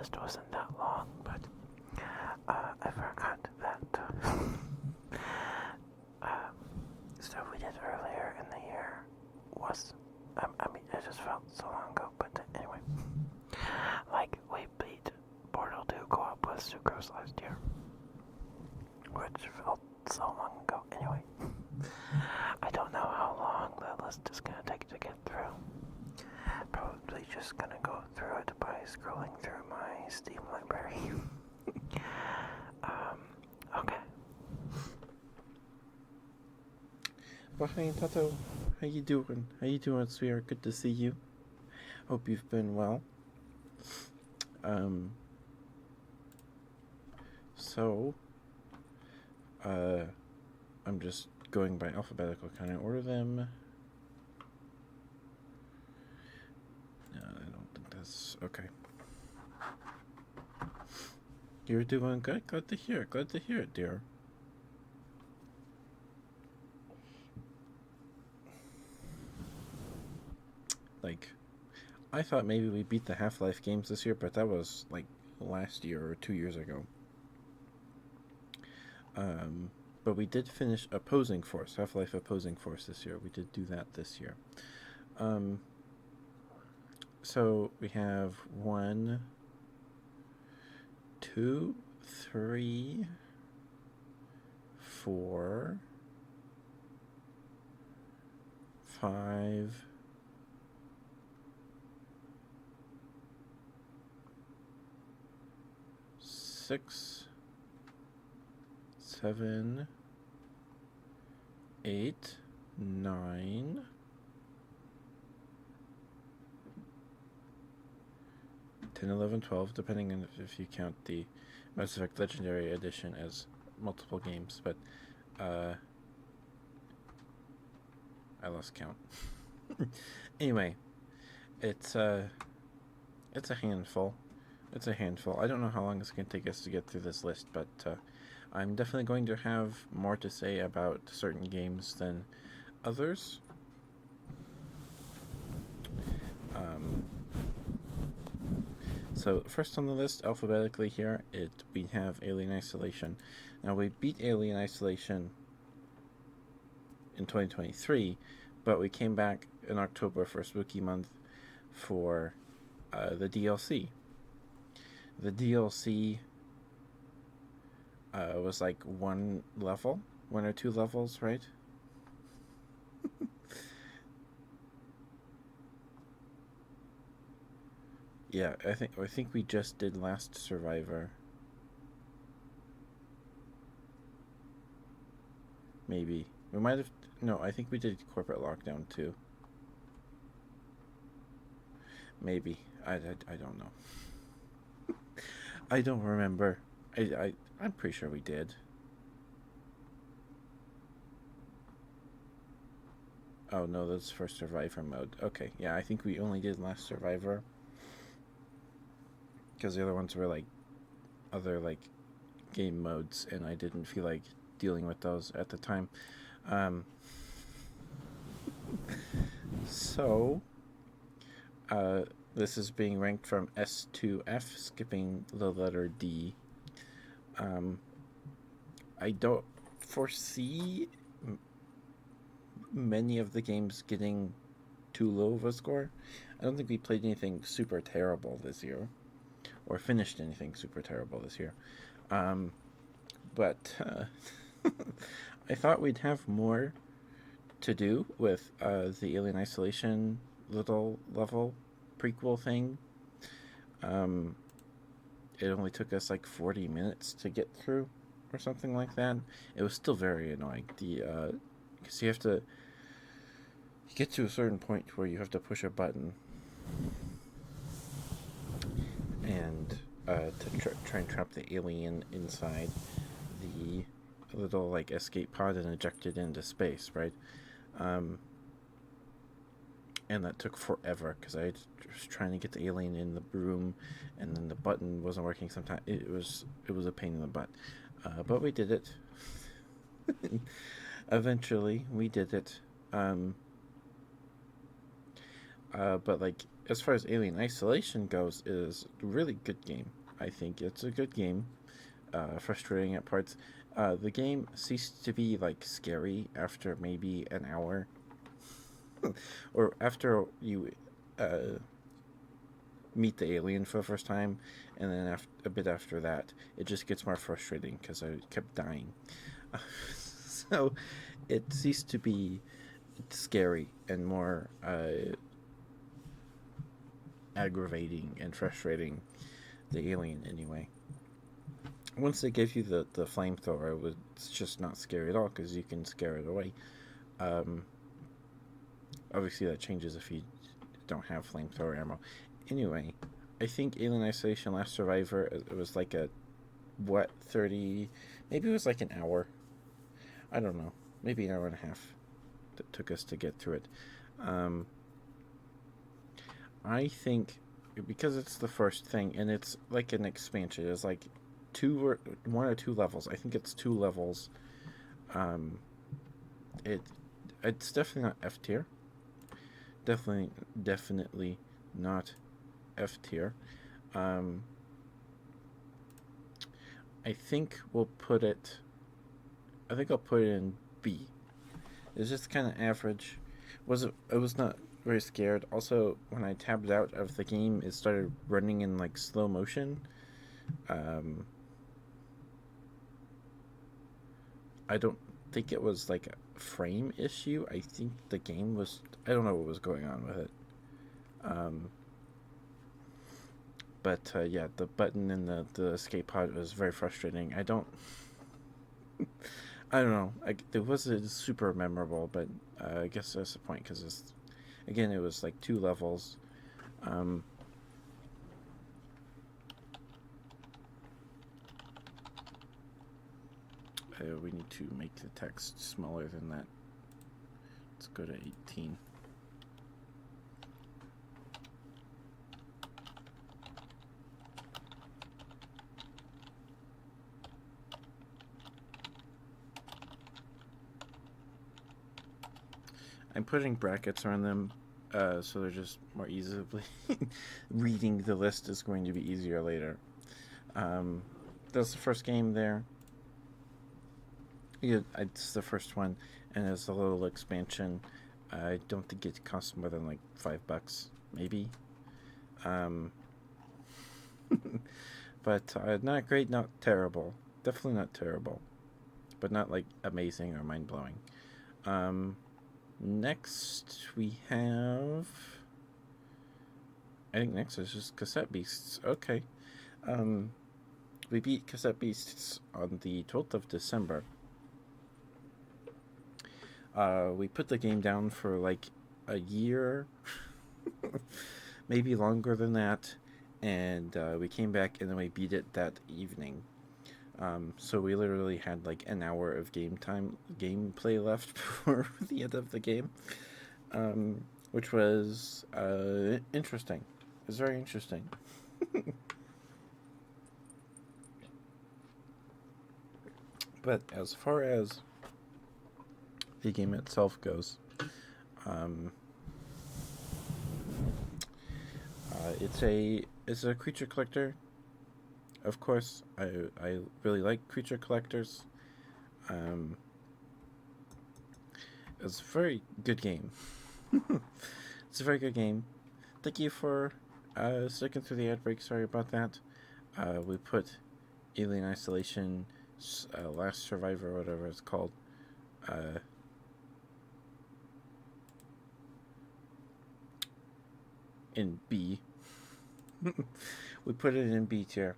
list wasn't that long, but I forgot that stuff we did earlier in the year was, I mean, it just felt so long ago, but anyway. Like, we beat Portal 2 co-op with Sucrose last year, which felt so long ago. Anyway, I don't know how long the list is going to take to get through. Probably just going to go through it by scrolling through my Steam library. Okay. Well, hey, Tato. How you doing? How you doing, sweetheart? Good to see you. Hope you've been well. Um, so, I'm just going by alphabetical. Can I order them? No, I don't think that's okay. You're doing good. Glad to hear it. Glad to hear it, dear. Like, I thought maybe we beat the Half-Life games this year, but that was like last year or 2 years ago. Um, but we did finish Opposing Force, Half-Life Opposing Force this year. We did do that this year. Um, so we have 1, 2, 3, 4, 5, 6, 7, 8, 9, 10, 11, 12, depending on if you count the Mass Effect Legendary Edition as multiple games, but I lost count. Anyway, it's a handful. It's a handful. I don't know how long it's going to take us to get through this list, but I'm definitely going to have more to say about certain games than others. So first on the list, alphabetically here, we have Alien Isolation. Now, we beat Alien Isolation in 2023, but we came back in October for Spooky Month for the DLC. The DLC was like one or two levels, right? Yeah, I think we just did Last Survivor. Maybe we might have. No, I think we did Corporate Lockdown too. Maybe I don't know. I don't remember. I'm pretty sure we did. Oh no, that's for Survivor mode. Okay, yeah, I think we only did Last Survivor because the other ones were like other like game modes, and I didn't feel like dealing with those at the time. Um, so, this is being ranked from S to F, skipping the letter D. I don't foresee many of the games getting too low of a score. I don't think we played anything super terrible this year, or finished anything super terrible this year. But I thought we'd have more to do with the Alien Isolation little level prequel thing. It only took us like 40 minutes to get through, or something like that. It was still very annoying. Because you get to a certain point where you have to push a button, and to try and trap the alien inside the little like escape pod and eject it into space, right? And that took forever because I was trying to get the alien in the room, and then the button wasn't working. Sometimes it was a pain in the butt, but we did it. Eventually, we did it. But like as far as Alien Isolation goes, it is a really good game. I think it's a good game. Frustrating at parts. The game ceased to be like scary after maybe an hour, or after you meet the alien for the first time, and then a bit after that, it just gets more frustrating because I kept dying. So it ceased to be scary and more aggravating and frustrating, the alien anyway. Once they give you the flamethrower, it's just not scary at all because you can scare it away. Um, Obviously, that changes if you don't have flamethrower ammo. Anyway, I think Alien Isolation Last Survivor, it was like a, 30, maybe it was like an hour. I don't know. Maybe an hour and a half that took us to get through it. Um, I think because it's the first thing and it's like an expansion, it's like one or two levels. I think it's 2 levels. Um, it it's definitely not F tier. Definitely not F tier. Um, I think we'll put it. I think I'll put it in B. It's just kind of average. It was not very scared. Also, when I tabbed out of the game, it started running in like slow motion. Um, I don't think it was like a frame issue. I think the game was. I don't know what was going on with it. Um, but yeah, the button in the escape pod was very frustrating. I don't. I don't know. It wasn't super memorable, but I guess that's the point because again, it was like 2 levels. Um, we need to make the text smaller than that. Let's go to 18. I'm putting brackets around them so they're just more easily reading the list is going to be easier later. That's the first game there. Yeah, it's the first one, and it's a little expansion. I don't think it costs more than like $5, maybe. Um, but not great, not terrible. Definitely not terrible, but not like amazing or mind blowing. Next we have. I think next is just Cassette Beasts. Okay. We beat Cassette Beasts on the 12th of December. We put the game down for like a year, maybe longer than that, and we came back and then we beat it that evening. So we literally had like an hour of gameplay left before the end of the game, which was interesting. It was very interesting. But as far as the game itself goes, it's a creature collector. Of course, I really like creature collectors. It's a very good game. It's a very good game. Thank you for sticking through the ad break. Sorry about that. We put Alien Isolation, Last Survivor, whatever it's called. In B. We put it in B tier.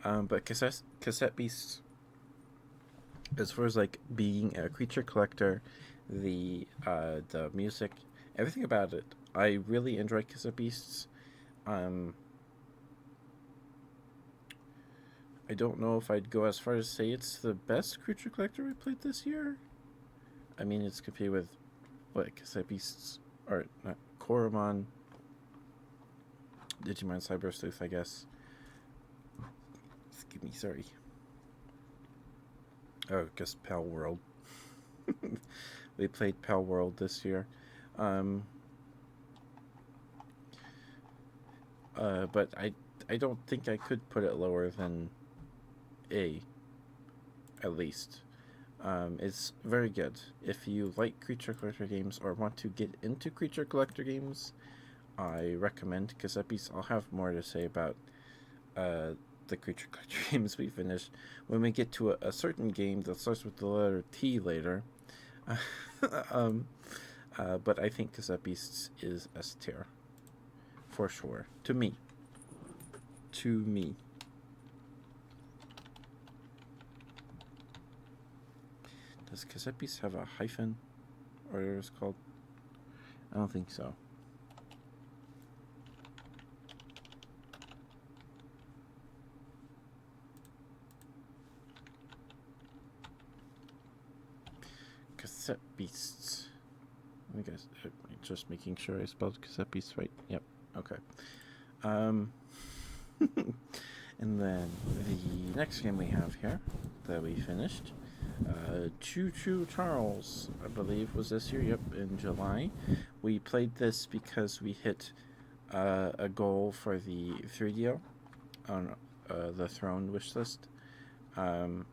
But Cassette Beasts, as far as like being a creature collector, the music, everything about it, I really enjoy Cassette Beasts. I don't know if I'd go as far as say it's the best creature collector we played this year. I mean, it's competed with what Cassette Beasts or not, Koromon, Digimon Cyber Sleuth, I guess. Excuse me, sorry. Oh, just Pal World. We played Pal World this year. but I don't think I could put it lower than A, at least. It's very good. If you like creature collector games or want to get into creature collector games, I recommend Giuseppe's. I'll have more to say about the creature collector games we finished when we get to a certain game that starts with the letter T later. But I think Giuseppe's is S tier. For sure. To me. To me. Does Giuseppe's have a hyphen? Or whatever it's called? I don't think so. Cassette Beasts. I guess just making sure I spelled Cassette Beasts right. Yep. Okay. And then the next game we have here that we finished, Choo Choo Charles, I believe was this year. Yep, in July. We played this because we hit a goal for the 3DO on the Throne wish list. And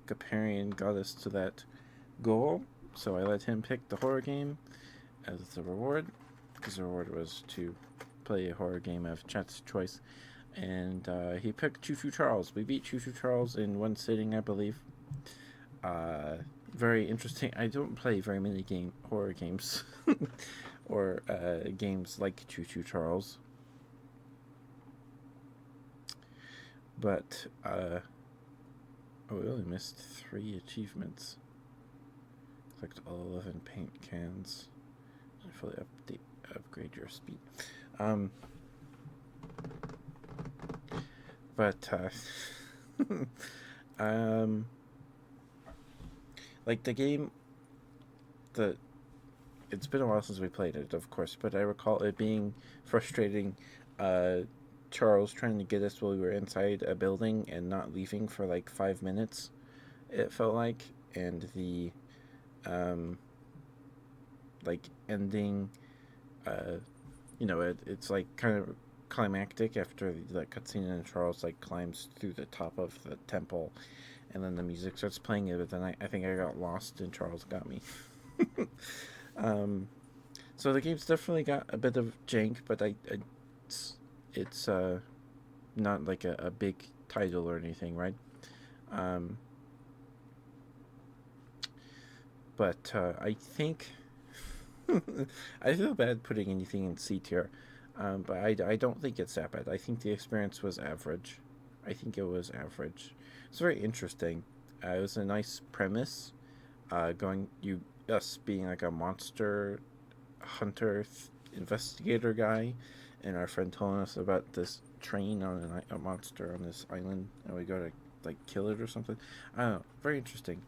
Kaparian got us to that goal, so I let him pick the horror game as the reward, because the reward was to play a horror game of chat's choice. And he picked Choo Choo Charles. We beat Choo Choo Charles in one sitting, I believe. Very interesting. I don't play very many horror games or games like Choo Choo Charles. But we only missed 3 achievements. Collect all 11 paint cans and fully upgrade your speed. Like the game, it's been a while since we played it, of course, but I recall it being frustrating. Charles trying to get us while we were inside a building and not leaving for like 5 minutes, it felt like, and the like ending, it's like kind of climactic after the cutscene, and Charles like climbs through the top of the temple, and then the music starts playing it, but then I think I got lost and Charles got me. So the game's definitely got a bit of jank, but it's not like a big title or anything, right? But I think I feel bad putting anything in C tier, but I don't think it's that bad. I think the experience was average. I think it was average. It's very interesting. It was a nice premise. Us being like a monster hunter investigator guy, and our friend telling us about this train on a monster on this island, and we go to like kill it or something. I don't know. Very interesting.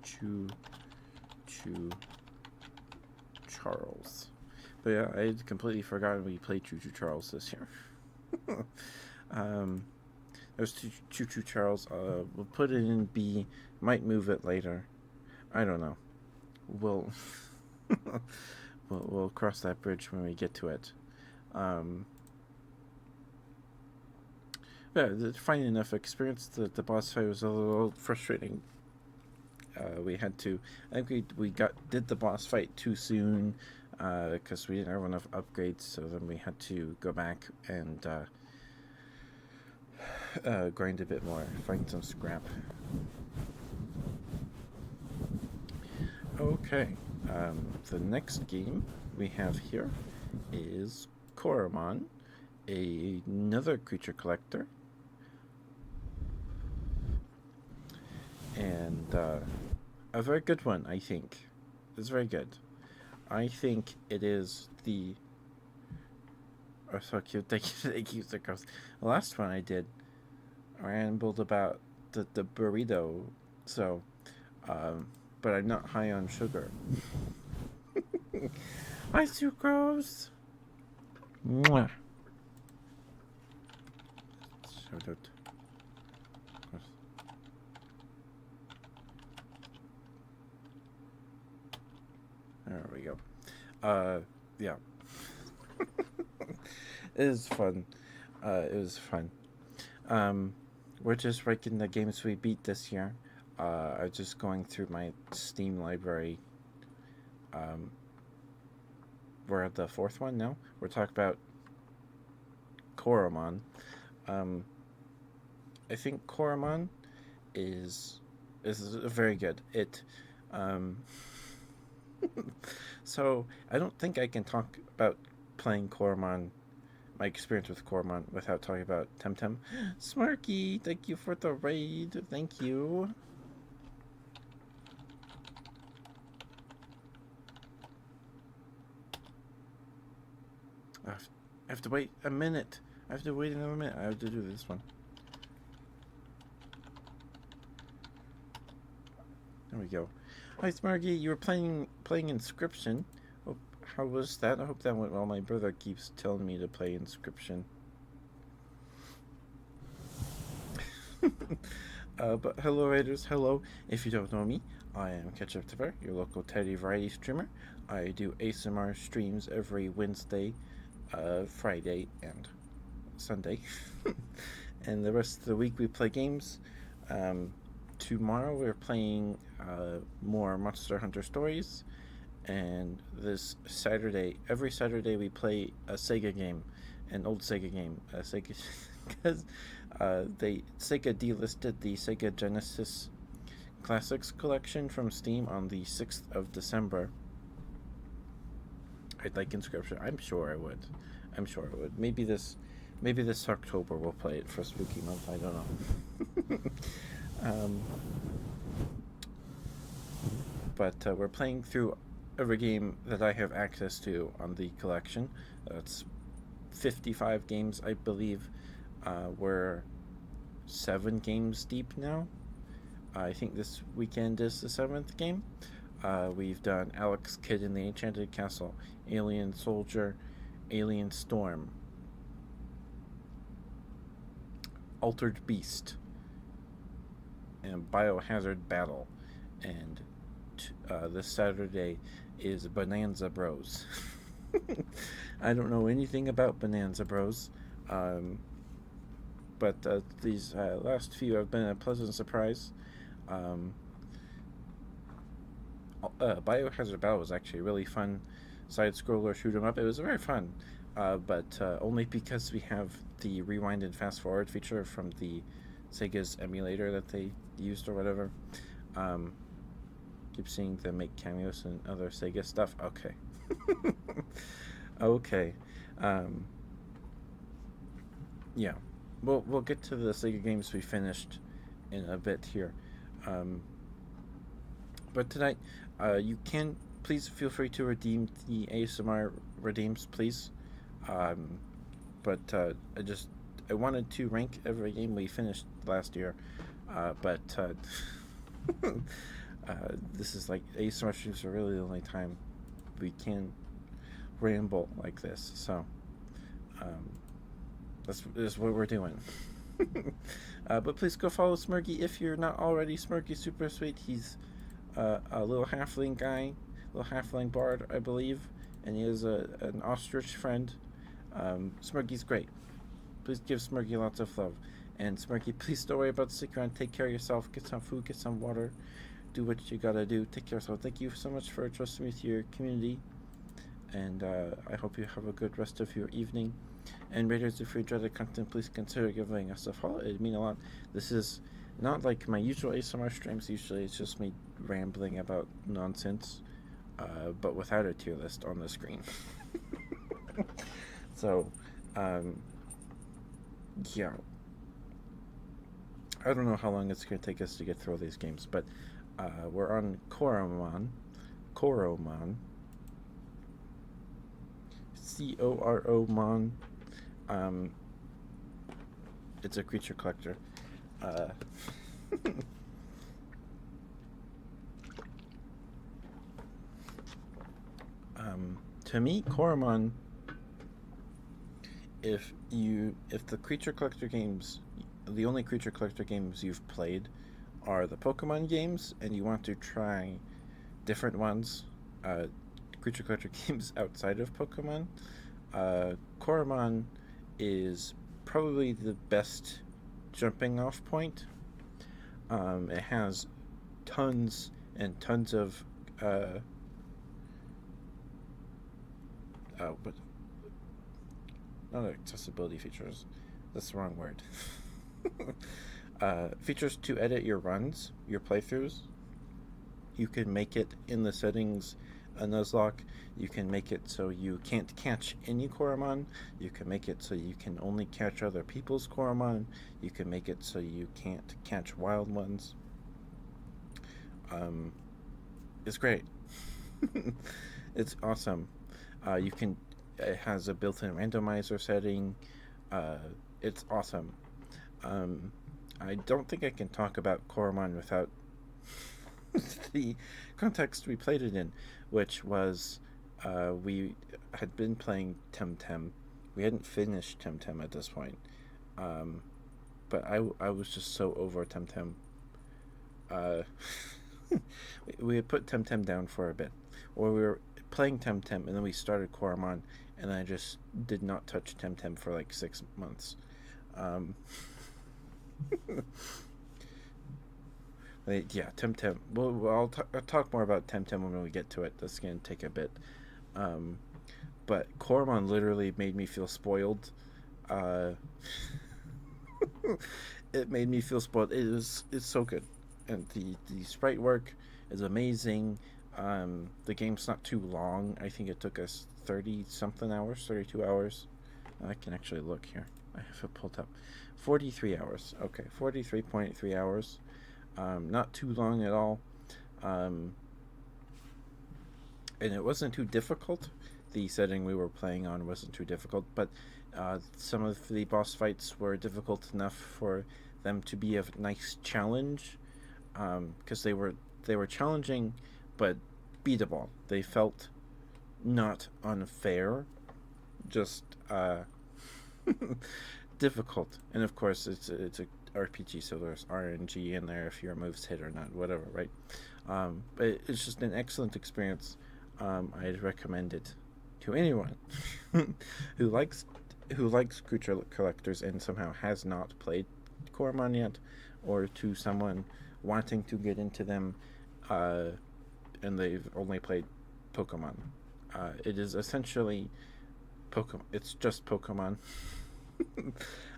Choo Charles. But yeah, I had completely forgotten we played Choo Choo Charles this year. There's Choo Choo Charles. We'll put it in B. Might move it later. I don't know. We'll we'll cross that bridge when we get to it. Yeah, finding enough experience. The boss fight was a little frustrating. We had to. I think we did the boss fight too soon because we didn't have enough upgrades. So then we had to go back and grind a bit more, find some scrap. Okay, the next game we have here is Coromon, another creature collector, and a very good one, I think. It's very good. I think it is the... Oh, so cute. Thank you, Zikos. The last one I did, I rambled about the burrito, so, but I'm not high on sugar. Hi, Sucrose! Mwah! Shout out. There we go. Yeah. It is fun. It was fun. We're just ranking the games we beat this year. I'm just going through my Steam library. We're at the fourth one now. We're talking about Coromon. I think Coromon is very good. So I don't think I can talk about playing Coromon, my experience with Coromon, without talking about Temtem. Smarky, thank you for the raid. Thank you. I have to wait a minute. I have to wait another minute. I have to do this one. There we go. Hi, Smarky. You were playing Inscription. How was that? I hope that went well. My brother keeps telling me to play Inscription. But hello, Raiders. Hello. If you don't know me, I am Ketchup Tipper, your local Teddy Variety streamer. I do ASMR streams every Wednesday, Friday, and Sunday. And the rest of the week we play games. Tomorrow we're playing more Monster Hunter Stories. And this Saturday, every Saturday we play a Sega game, an old Sega game. Sega, because Sega delisted the Sega Genesis Classics collection from Steam on the 6th of December. I'd like Inscription. I'm sure I would. Maybe this October we'll play it for Spooky Month. I don't know. But we're playing through every game that I have access to on the collection. That's 55 games, I believe. We're 7 games deep now. I think this weekend is the 7th game. We've done Alex Kidd in the Enchanted Castle, Alien Soldier, Alien Storm, Altered Beast, and Biohazard Battle. And this Saturday is Bonanza Bros. I don't know anything about Bonanza Bros. But these last few have been a pleasant surprise. Biohazard Battle was actually a really fun side-scroller shoot 'em up. It was very fun, but only because we have the rewind and fast-forward feature from the Sega's emulator that they used or whatever. Keep seeing them make cameos and other Sega stuff. Okay. Okay. Yeah. We'll get to the Sega games we finished in a bit here. But tonight, you can please feel free to redeem the ASMR redeems, please. But I wanted to rank every game we finished last year, but this is like ASMR streams are really the only time we can ramble like this. So that's what we're doing. But please go follow Smirky if you're not already. Smirky Super Sweet. He's a little halfling guy, little halfling bard, I believe, and he has an ostrich friend. Smirky's great. Please give Smirky lots of love. And Smirky, please don't worry about the sick around. Take care of yourself. Get some food. Get some water. Do what you gotta do. Take care of yourself. Thank you so much for trusting me to your community. And I hope you have a good rest of your evening. And Raiders, if you enjoy the content, please consider giving us a follow. It'd mean a lot. This is not like my usual ASMR streams. Usually it's just me rambling about nonsense, but without a tier list on the screen. So, yeah. I don't know how long it's going to take us to get through all these games, but we're on Coromon. C-O-R-O-Mon. It's a creature collector. To me, Coromon, if the creature collector games, the only creature collector games you've played are the Pokemon games, and you want to try different ones, creature collector games outside of Pokemon, Koromon is probably the best jumping off point. It has tons and tons of but not accessibility features. That's the wrong word. Features to edit your runs, your playthroughs. You can make it in the settings a Nuzlocke. You can make it so you can't catch any Koromon. You can make it so you can only catch other people's Koromon. You can make it so you can't catch wild ones. It's great. It's awesome. It has a built-in randomizer setting. It's awesome. I don't think I can talk about Koromon without the context we played it in, which was we had been playing Temtem. We hadn't finished Temtem at this point, but I was just so over Temtem. We had put Temtem down for a bit, or we were playing Temtem, and then we started Koromon, and I just did not touch Temtem for like 6 months. Yeah, Temtem. Well, I'll talk more about Temtem when we get to it. That's going to take a bit. But Koromon literally made me feel spoiled. It made me feel spoiled. It's so good, and the sprite work is amazing. The game's not too long. I think it took us 30-something hours, 32 hours. I can actually look here. I have it pulled up. 43 hours. Okay, 43.3 hours. Not too long at all. And it wasn't too difficult. The setting we were playing on wasn't too difficult, but some of the boss fights were difficult enough for them to be a nice challenge, because they were challenging, but beatable. They felt not unfair, just difficult. And of course, it's a RPG, so there's RNG in there if your moves hit or not, whatever, right? But it's just an excellent experience. I'd recommend it to anyone who likes creature collectors and somehow has not played Koromon yet, or to someone wanting to get into them and they've only played Pokemon. It is essentially Pokemon. It's just Pokemon,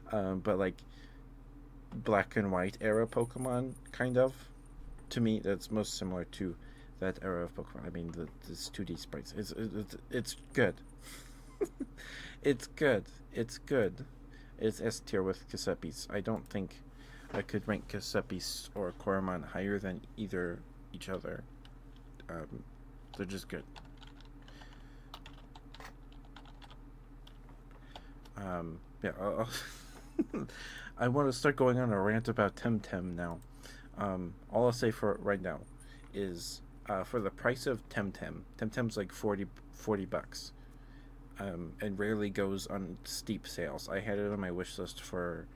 but like black and white era Pokemon, kind of. To me, that's most similar to that era of Pokemon. I mean, this 2D sprites. It's good. It's good. It's good. It's S tier with Cassepis. I don't think I could rank Cassepis or Koromon higher than either each other. They're just good. Yeah, I want to start going on a rant about Temtem now. All I'll say for right now is for the price of Temtem's like 40 bucks, and rarely goes on steep sales. I had it on my wish list for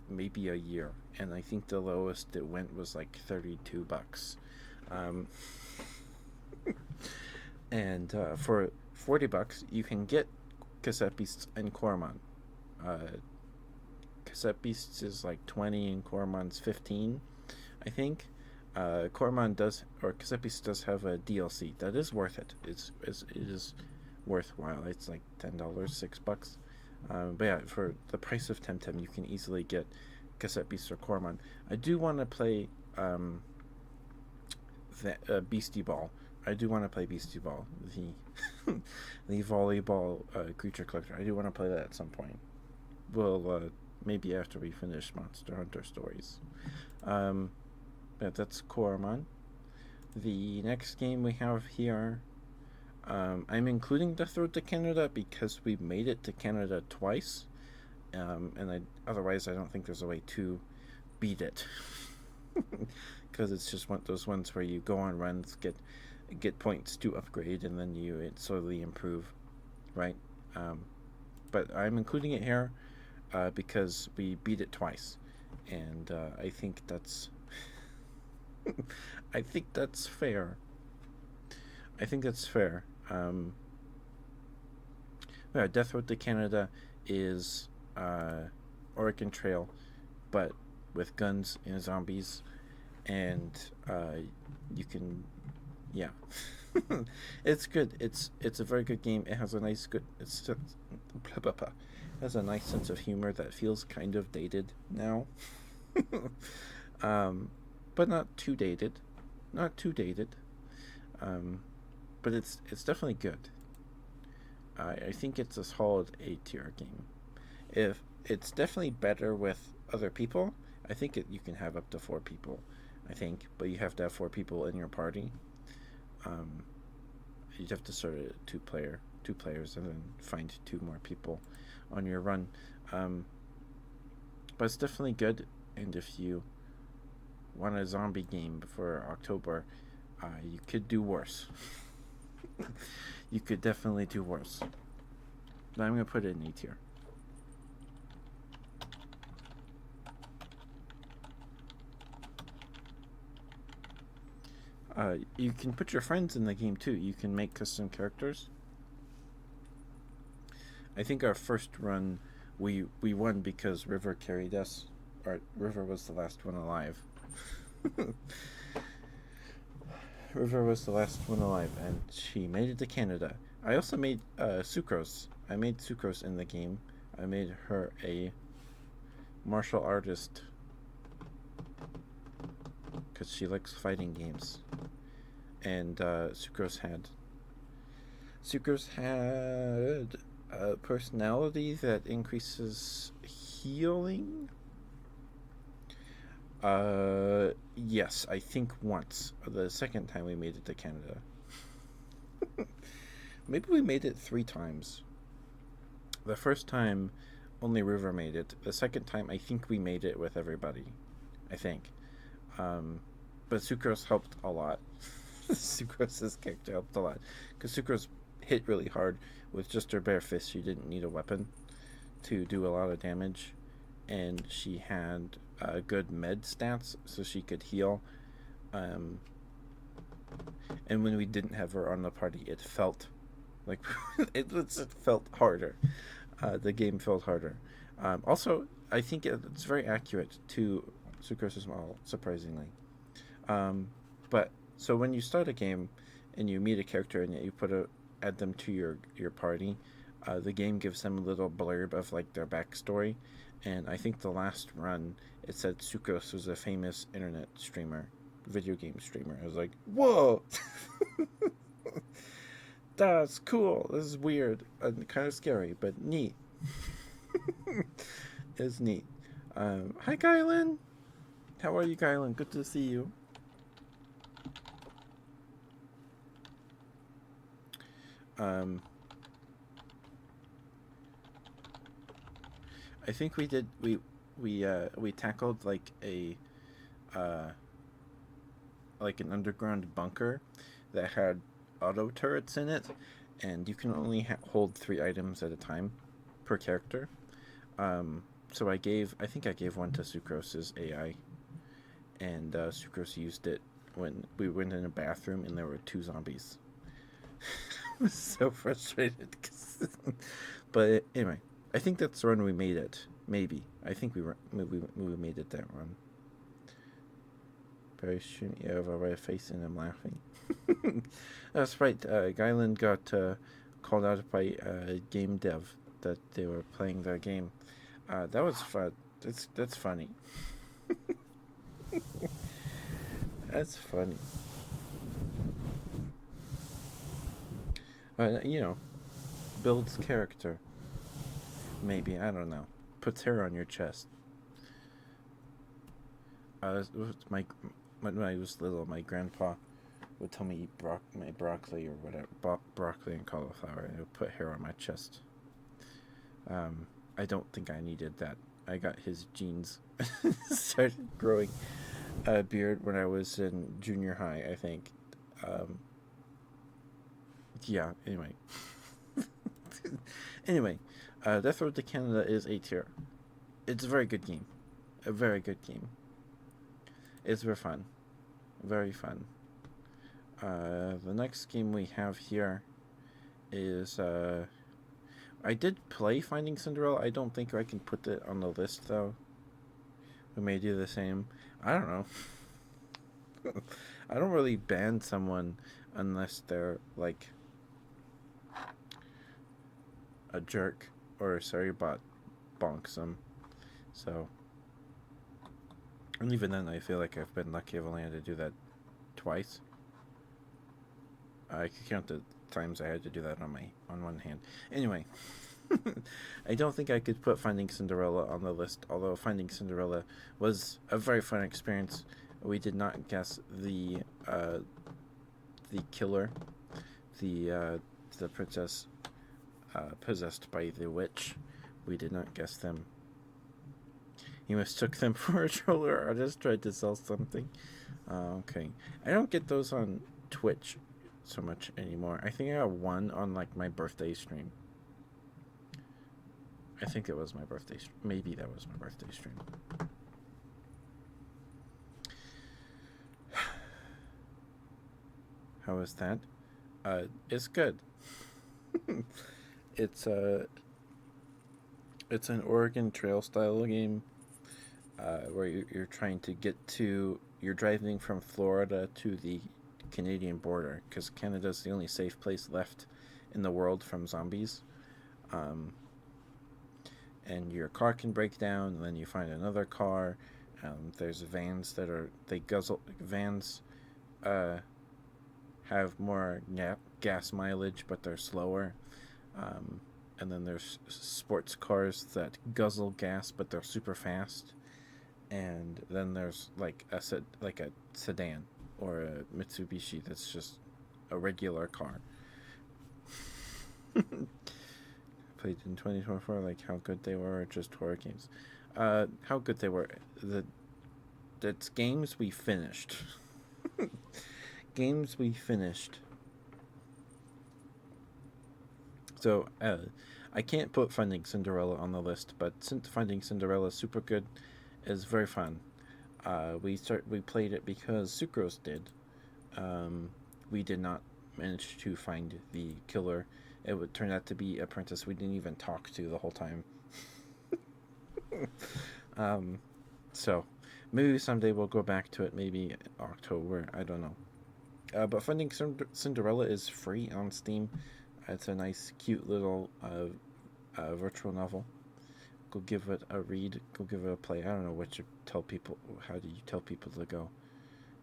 maybe a year, and I think the lowest it went was like 32 bucks. And for 40 bucks, you can get Cassette Beasts and Koromon. Cassette Beasts is like 20 and Koromon's 15, I think. Koromon does, or Cassette Beasts does have a DLC that is worth it. It is worthwhile. It's like $10, $6. But yeah, for the price of Temtem, you can easily get Cassette Beasts or Koromon. I do want to play Beastie Ball. I do want to play Beastie Ball, the volleyball creature collector. I do want to play that at some point. Well, maybe after we finish Monster Hunter Stories. But that's Koromon. The next game we have here, I'm including Death Road to Canada because we made it to Canada twice, and otherwise I don't think there's a way to beat it. Because it's just one of those ones where you go on runs, get points to upgrade, and then you slowly improve, right? But I'm including it here because we beat it twice, and I think that's I think that's fair. Yeah, Death Road to Canada is Oregon Trail, but with guns and zombies, and you can, yeah, it's good. It's a very good game. It has a nice good. Blah, blah, blah. It has a nice sense of humor that feels kind of dated now, um, but not too dated, not too dated. Um, but it's definitely good. I think it's a solid A tier game. If it's definitely better with other people, I think you can have up to 4 people. I think, but you have to have 4 people in your party. Um, you'd have to start a two players, and then find 2 more people on your run. Um, but it's definitely good. And if you want a zombie game for October, you could do worse. You could definitely do worse. But I'm gonna put it in A tier. You can put your friends in the game too. You can make custom characters. I think our first run, we won because River carried us. Or River was the last one alive. River was the last one alive, and she made it to Canada. I also made Sucrose. I made Sucrose in the game. I made her a martial artist because she likes fighting games. And Sucrose had a personality that increases healing. Yes, I think once. The second time we made it to Canada. Maybe we made it 3 times. The first time, only River made it. The second time, I think we made it with everybody. I think. But Sucrose helped a lot. Sucrose's character helped a lot. Because Sucrose hit really hard with just her bare fist. She didn't need a weapon to do a lot of damage. And she had good med stats, so she could heal. And when we didn't have her on the party, it felt like it felt harder. The game felt harder. Also, I think it's very accurate to Sucrose's model, surprisingly. But so when you start a game and you meet a character and you add them to your party, the game gives them a little blurb of like their backstory. And I think the last run, it said Sucrose was a famous internet streamer, video game streamer. I was like, whoa! That's cool. This is weird and kind of scary, but neat. It's neat. Hi, Kylan. How are you, Kylan? Good to see you. I think we tackled like like an underground bunker that had auto turrets in it, and you can only hold 3 items at a time per character. So I think I gave one to Sucrose's AI, and Sucrose used it when we went in a bathroom and there were 2 zombies. I was so frustrated. But anyway, I think that's the run we made it. Maybe. I think we made it that run. Very soon you have a red face and I'm laughing. That's right. Guyland got called out by game dev that they were playing their game. That was fun. That's funny. That's funny. Builds character. Maybe, I don't know. Puts hair on your chest. When I was little, my grandpa would tell me eat my broccoli or whatever, broccoli and cauliflower, and it would put hair on my chest. I don't think I needed that. I got his genes. Started growing a beard when I was in junior high, I think. Yeah, anyway. Anyway, Death Road to Canada is A tier. It's a very good game. A very good game. It's very fun. Very fun. The next game we have here is I did play Finding Cinderella. I don't think I can put it on the list though. We may do the same. I don't know. I don't really ban someone unless they're like a jerk or sorry bot bonks them. So, and even then, I feel like I've been lucky. I've only had to do that twice. I could count the times I had to do that on one hand. Anyway, I don't think I could put Finding Cinderella on the list. Although Finding Cinderella was a very fun experience. We did not guess the killer, the princess possessed by the witch. We did not guess them. He mistook them for a troller artist, tried to sell something. Okay. I don't get those on Twitch so much anymore. I think I got one on like my birthday stream. I think it was my birthday stream. Maybe that was my birthday stream. How is that? It's good. It's an Oregon Trail style game where you're trying to get to. You're driving from Florida to the Canadian border because Canada's the only safe place left in the world from zombies. And your car can break down, and then you find another car. There's vans that are vans have more gas mileage, but they're slower. And then there's sports cars that guzzle gas, but they're super fast. And then there's like a sedan or a Mitsubishi that's just a regular car. Played in 2024, like how good they were, or just horror games. How good they were. That's games we finished. Games we finished. So, I can't put Finding Cinderella on the list, but Finding Cinderella is super good, is very fun. We played it because Sucrose did. We did not manage to find the killer. It would turn out to be Apprentice we didn't even talk to the whole time. So maybe someday we'll go back to it. Maybe October. I don't know. But Finding Cinderella is free on Steam. It's a nice, cute little virtual novel. Go give it a read. Go give it a play. I don't know what you tell people. How do you tell people to go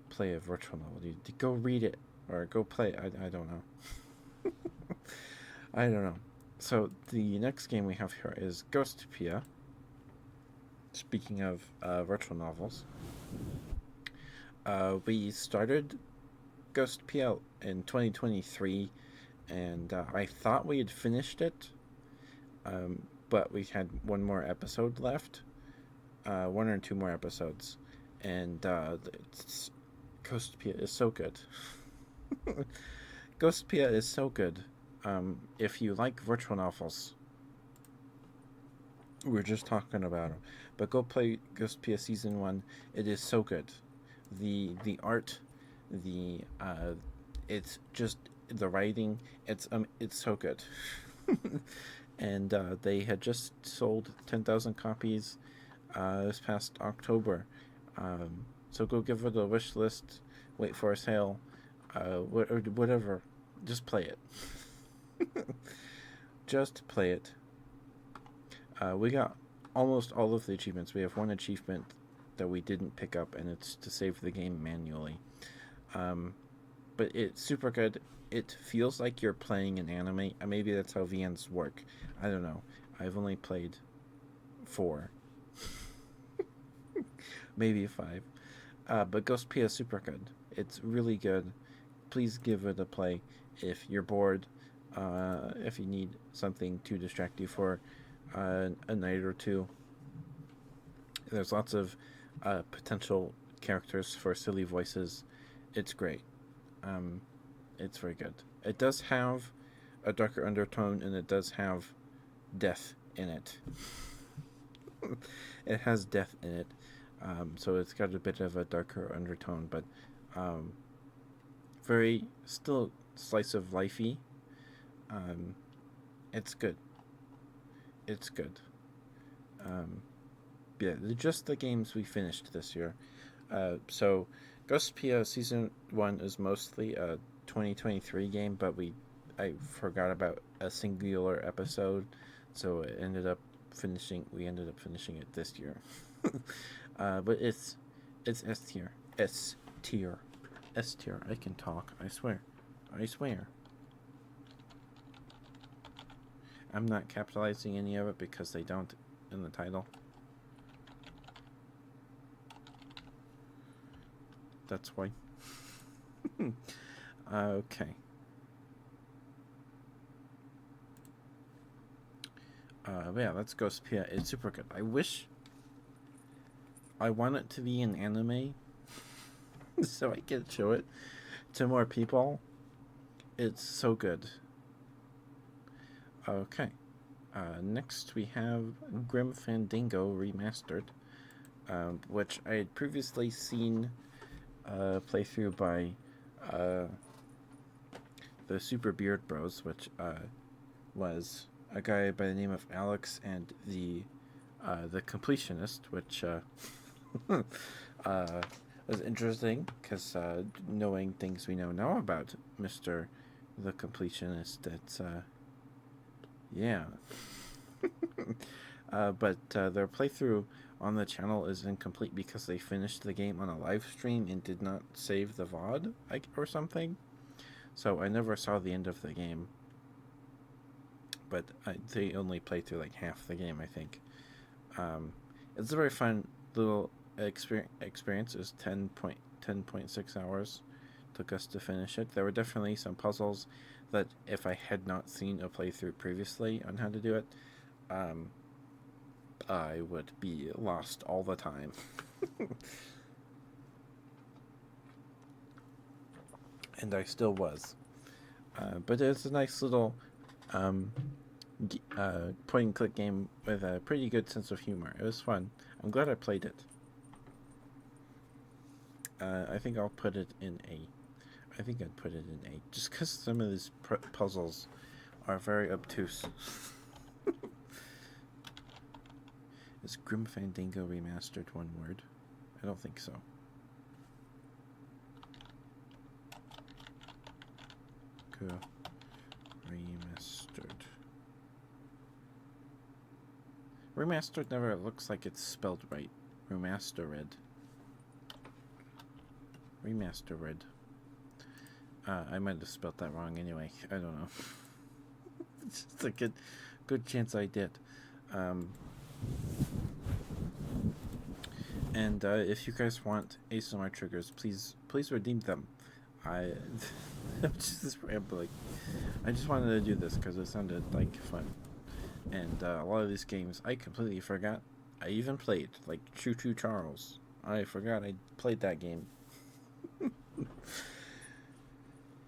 play a virtual novel? You go read it or go play it. I don't know. I don't know. So the next game we have here is Ghostopia. Speaking of virtual novels, we started Ghostopia in 2023, and I thought we had finished it, but we had one more episode left, one or two more episodes, and Ghostopia is so good. Ghostopia is so good. If you like virtual novels, we were just talking about them, but go play Ghostopia Season 1. It is so good. The art, it's just the writing. It's so good. And they had just sold 10,000 copies this past October. So go give it a wish list. Wait for a sale. Whatever. Just play it. Just play it. We got almost all of the achievements. We have one achievement that we didn't pick up, and it's to save the game manually. But it's super good. It feels like you're playing an anime. Maybe that's how VNs work. I don't know. I've only played 4. Maybe 5. But Ghostopia is super good. It's really good. Please give it a play if you're bored. If you need something to distract you for a night or two. There's lots of potential characters for silly voices. It's great. It's very good. It does have a darker undertone, and it does have death in it. It has death in it. So it's got a bit of a darker undertone, but very still slice of lifey. It's good. It's good. Um, yeah, just the games we finished this year. So Ghost Pia Season 1 is mostly a 2023 game, but I forgot about a singular episode, so we ended up finishing it this year. But it's S tier. S tier. S tier. I can talk, I swear. I swear. I'm not capitalizing any of it because they don't in the title. That's why. Okay. Yeah, let's go Spia. It's super good. I want it to be an anime so I can show it to more people. It's so good. Okay. Next we have Grim Fandango Remastered, which I had previously seen playthrough by the Super Beard Bros, which was a guy by the name of Alex, and the completionist, which was interesting because knowing things we know now about Mr. the Completionist, it's yeah. But their playthrough on the channel is incomplete because they finished the game on a live stream and did not save the VOD or something. So I never saw the end of the game. But they only played through like half the game, I think. It's a very fun little experience. It was 10.6 hours took us to finish it. There were definitely some puzzles that if I had not seen a playthrough previously on how to do it, I would be lost all the time. And I still was. But it's a nice little point and click game with a pretty good sense of humor. It was fun. I'm glad I played it. I think I'll put it in A. I think I'd put it in A, just because some of these puzzles are very obtuse. Is Grim Fandango Remastered one word? I don't think so. Go Remastered. Remastered never looks like it's spelled right. Remastered. Remastered. I might have spelled that wrong anyway. I don't know. It's just a good chance I did. And if you guys want ASMR triggers, please redeem them. I'm just rambling. I just wanted to do this because it sounded like fun. And a lot of these games I completely forgot I even played, like Choo Choo Charles. I forgot I played that game.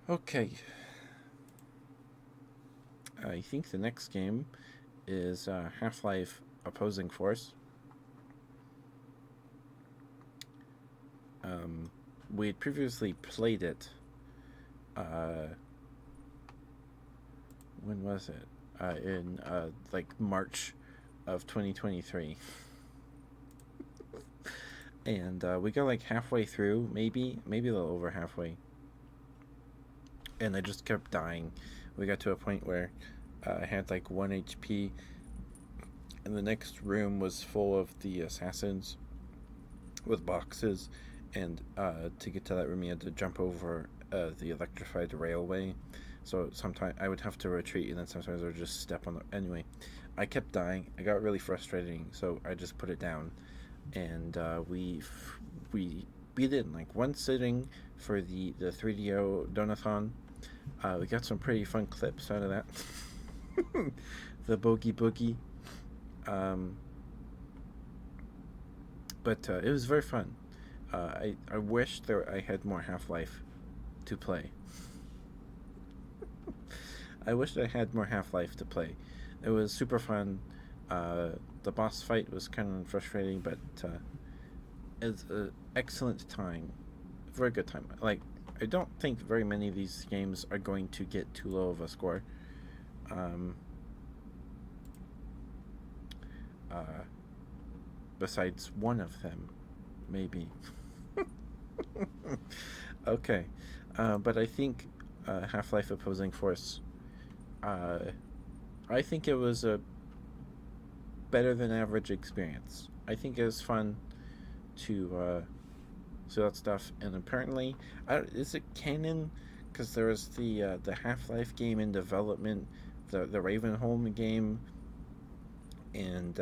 Okay. I think the next game is Half-Life Opposing Force. We had previously played it. When was it? In like March of 2023. And we got like halfway through, maybe a little over halfway. And I just kept dying. We got to a point where I had like 1 HP, and the next room was full of the assassins with boxes. And to get to that room, you had to jump over the electrified railway. So sometimes I would have to retreat, and then sometimes I would just step on the. Anyway, I kept dying. It got really frustrating, so I just put it down. And we beat it in like one sitting for the 3DO Donathon. We got some pretty fun clips out of that. The Boogie Boogie. But it was very fun. I wish I had more Half-Life to play. I wish I had more Half-Life to play. It was super fun. The boss fight was kind of frustrating, but it's an excellent time. Very good time. Like, I don't think very many of these games are going to get too low of a score. Um, uh, Besides one of them, maybe. Okay, but I think Half Life Opposing Force. Uh, I think it was a better than average experience. I think it was fun to see that stuff, and apparently, is it canon? Because there was the Half Life game in development, the Ravenholm game, and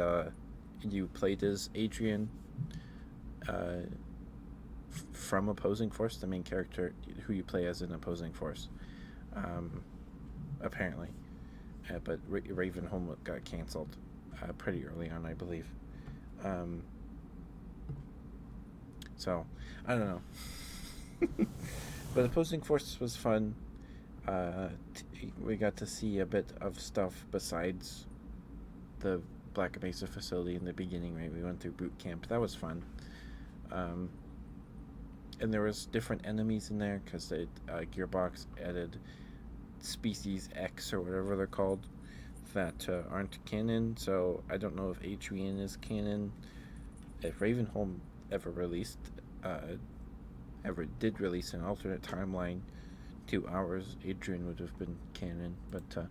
you played as Adrian uh, from Opposing Force, the main character who you play as in Opposing Force. Um, Apparently, but Ravenholm got canceled pretty early on, I believe. Um, so I don't know, but Opposing Force was fun. We got to see a bit of stuff besides the Black Mesa facility in the beginning. Right, we went through boot camp. That was fun. Um, and there was different enemies in there because Gearbox added Species X or whatever they're called that aren't canon. So I don't know if Adrian is canon. If Ravenholm ever released, ever did release an alternate timeline to ours, Adrian would have been canon. But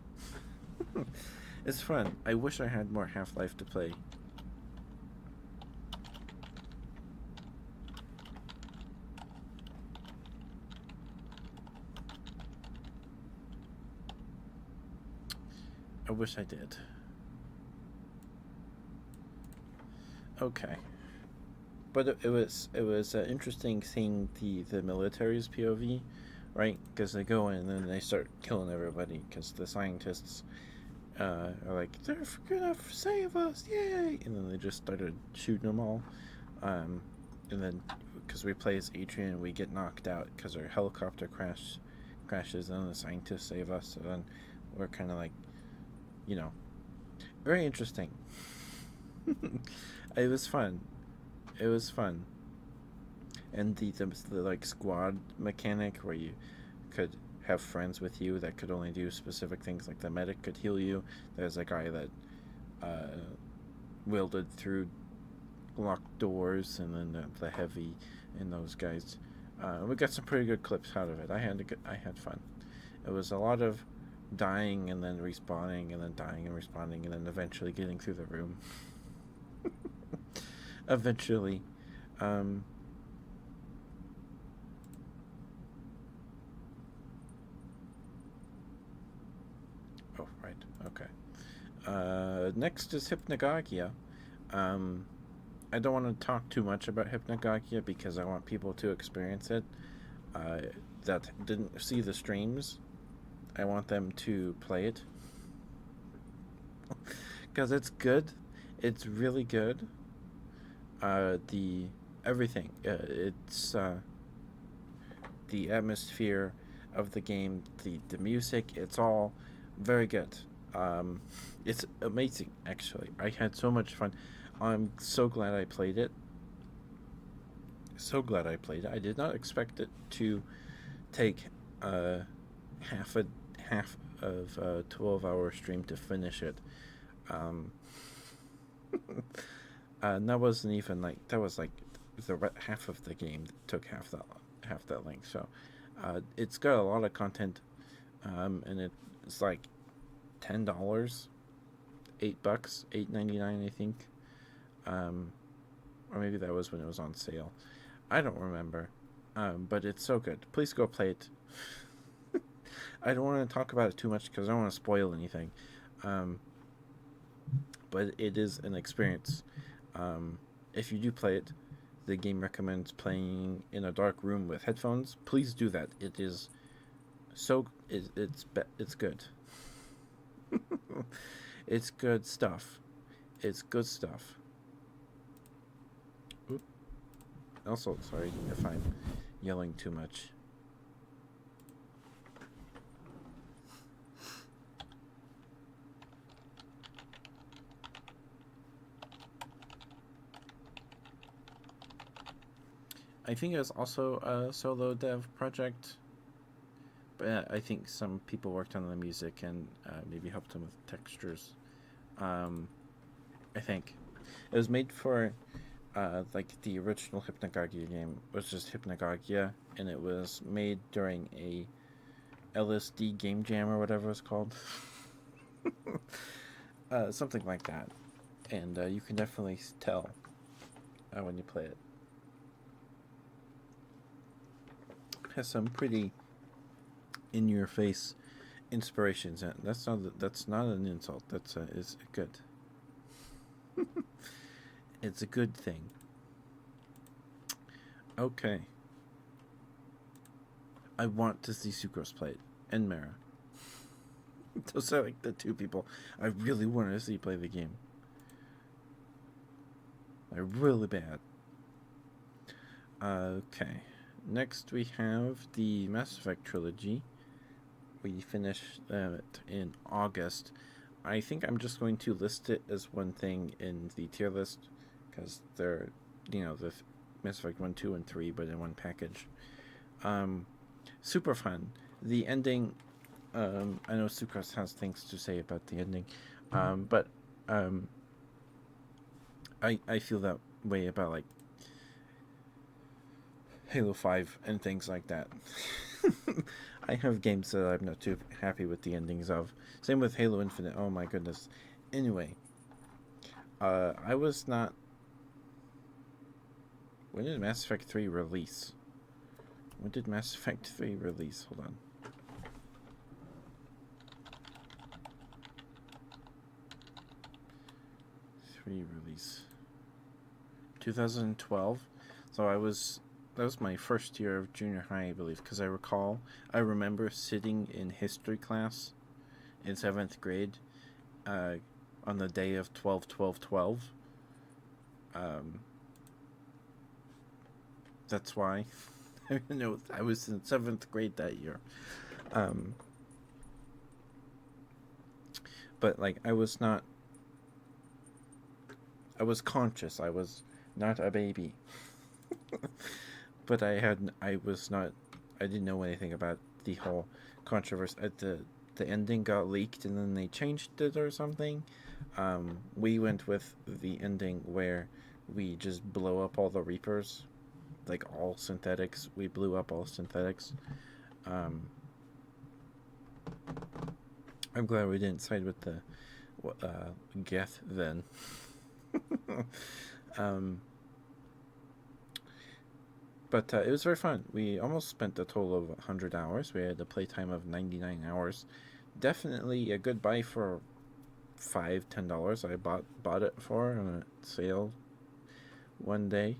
it's fun. I wish I had more Half Life to play. I wish I did. Okay, but it was interesting seeing the military's POV, right? Because they go in and then they start killing everybody because the scientists are like they're gonna save us, yay! And then they just started shooting them all, um, and then because we play as Adrian, we get knocked out because our helicopter crashes, and then the scientists save us. So then we're kind of like, you know, very interesting. It was fun. It was fun, and the like squad mechanic where you could have friends with you that could only do specific things. Like the medic could heal you. There's a guy that uh, wielded through locked doors, and then the heavy and those guys. We got some pretty good clips out of it. I had fun. It was a lot of dying and then respawning and then dying and respawning and then eventually getting through the room. Eventually. Um, oh, right. Okay. Next is Hypnagogia. Um, I don't want to talk too much about Hypnagogia because I want people to experience it. Uh, that didn't see the streams, I want them to play it because it's good. It's really good. The everything. It's the atmosphere of the game, the music. It's all very good. Um, it's amazing. Actually, I had so much fun. I'm so glad I played it. So glad I played it. I did not expect it to take uh, half a half of a 12-hour stream to finish it. Um, and that wasn't even like that was like half of the game took half that length. So it's got a lot of content, and it's like $10, $8, $8.99 I think, um, or maybe that was when it was on sale. I don't remember, but it's so good. Please go play it. I don't want to talk about it too much because I don't want to spoil anything. Um, but it is an experience. If you do play it, the game recommends playing in a dark room with headphones. Please do that. It is it's good. It's good stuff. It's good stuff. Oop. Also, sorry if I'm yelling too much. I think it was also a solo dev project. but I think some people worked on the music and maybe helped him with textures. I think it was made for like the original Hypnagogia game was just Hypnagogia, and it was made during a LSD game jam or whatever it's called, something like that. And you can definitely tell when you play it. It has some pretty in-your-face inspirations. And that's not an insult. That's is good. It's a good thing. Okay. I want to see Sucrose play it, and Mara. Those are like the two people I really want to see play the game. They're really bad. Okay. Next we have the Mass Effect trilogy. We finished it in August. I think I'm just going to list it as one thing in the tier list because they're, the Mass Effect 1, 2, and 3, but in one package. Super fun. The ending, I know Sucrose has things to say about the ending, but I feel that way about like Halo 5 and things like that. I have games that I'm not too happy with the endings of. Same with Halo Infinite. Oh my goodness. Anyway, I was not. When did Mass Effect 3 release? When did Mass Effect 3 release? Hold on. Release 2012. So that was my first year of junior high, I believe, because I remember sitting in history class in 7th grade on the day of 12/12/12. That's why. I was in 7th grade that year. But like I was conscious. I was not a baby. But I didn't know anything about the whole controversy. The ending got leaked and then they changed it or something. We went with the ending where we just blow up all the Reapers, like all synthetics. We blew up all synthetics. I'm glad we didn't side with the Geth then. But it was very fun. We almost spent a total of 100 hours. We had a playtime of 99 hours. Definitely a good buy for $5-10. I bought it for on a sale one day.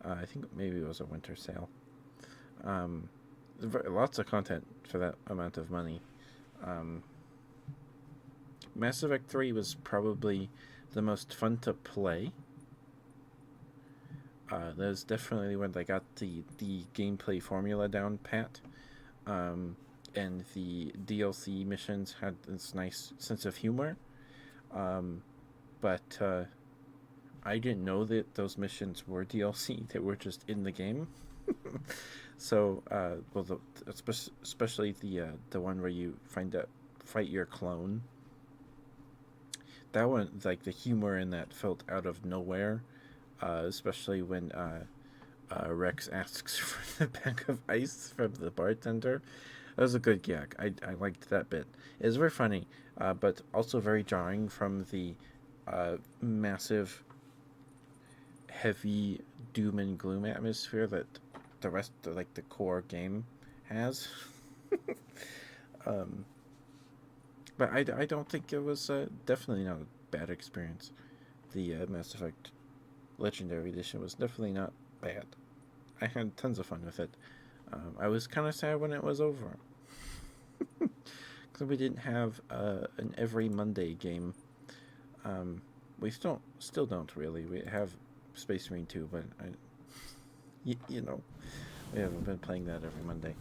I think maybe it was a winter sale. Lots of content for that amount of money. Mass Effect 3 was probably the most fun to play. That was definitely when they got the gameplay formula down pat. And the DLC missions had this nice sense of humor. But I didn't know that those missions were DLC. They were just in the game. So, especially the one where you fight your clone. That one, like the humor in that felt out of nowhere. Especially when Rex asks for the bag of ice from the bartender. That was a good gag. I liked that bit. It was very funny, but also very jarring from the massive, heavy doom and gloom atmosphere that the rest of the core game has. But I don't think it was definitely not a bad experience. The Mass Effect Legendary Edition was definitely not bad. I had tons of fun with it. I was kind of sad when it was over. Because we didn't have an every Monday game. We still don't really. We have Space Marine 2, but we haven't been playing that every Monday.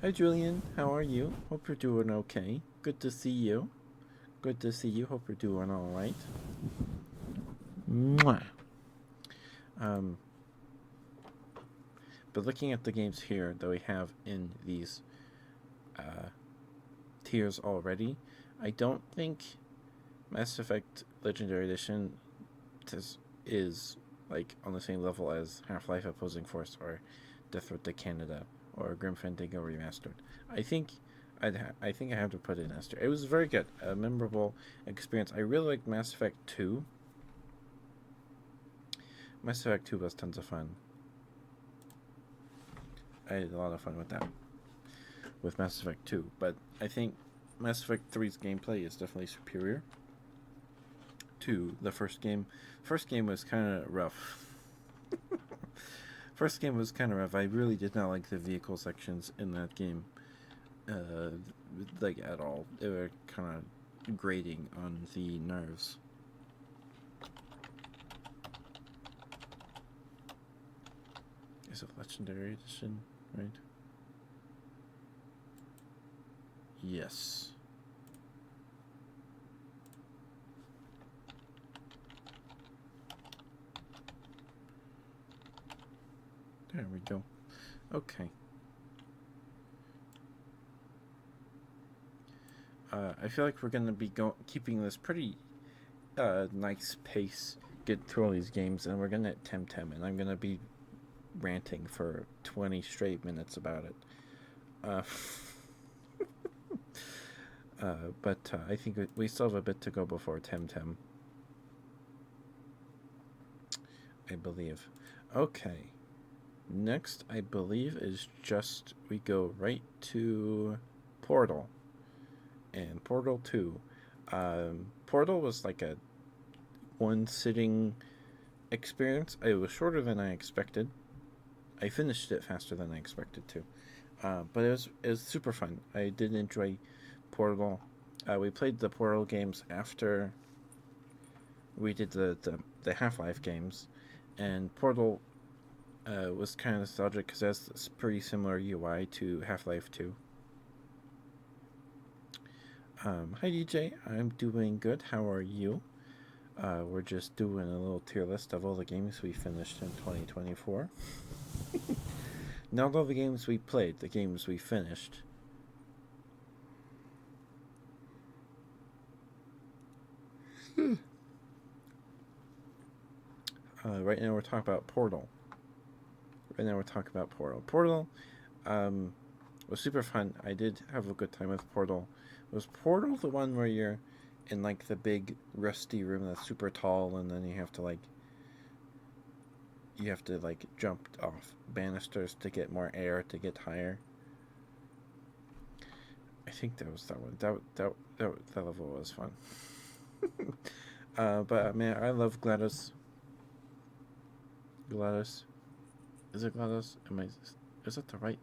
Hi Julian, how are you? Hope you're doing okay. Good to see you. Good to see you. Hope you're doing all right. Mwah. But looking at the games here that we have in these tiers already, I don't think Mass Effect Legendary Edition is like on the same level as Half-Life Opposing Force or Death Road to Canada or Grim Fandango Remastered. I think I have to put it in S tier. It was very good, a memorable experience. I really liked Mass Effect 2. Mass Effect 2 was tons of fun. I had a lot of fun with that, with Mass Effect 2. But I think Mass Effect 3's gameplay is definitely superior to the first game. First game was kind of rough. First game was kind of rough. I really did not like the vehicle sections in that game, like at all. They were kind of grating on the nerves. Is it Legendary Edition, right? Yes. There we go. Okay. I feel like we're gonna be keeping this pretty nice pace, get through all these games, and we're gonna hit Temtem, and I'm gonna be ranting for 20 straight minutes about it. But I think we still have a bit to go before Temtem, I believe. Okay. Next, I believe, is just we go right to Portal. And Portal 2. Portal was like a one-sitting experience. It was shorter than I expected. I finished it faster than I expected to. But it was super fun. I did enjoy Portal. We played the Portal games after we did the Half-Life games. And Portal was kind of nostalgic because it has this pretty similar UI to Half-Life 2. Hi DJ, I'm doing good. How are you? We're just doing a little tier list of all the games we finished in 2024. Not all the games we played, the games we finished. Right now we're talking about Portal. Portal was super fun. I did have a good time with Portal. Was Portal the one where you're in like the big rusty room that's super tall, and then you have to jump off banisters to get more air to get higher? I think that was that one. That level was fun. But man, I love GLaDOS. GLaDOS. Is it GLaDOS? Is it the right?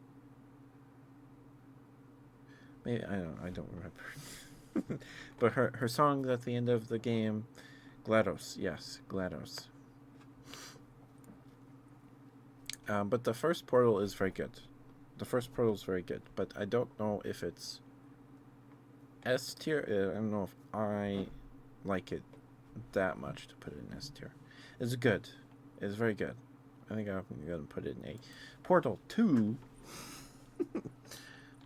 Maybe I don't remember. But her song at the end of the game, GLaDOS. Yes, GLaDOS. But the first Portal is very good. But I don't know if it's S tier. I don't know if I like it that much to put it in S tier. It's good. It's very good. I think I'm going to put it in A. Portal 2.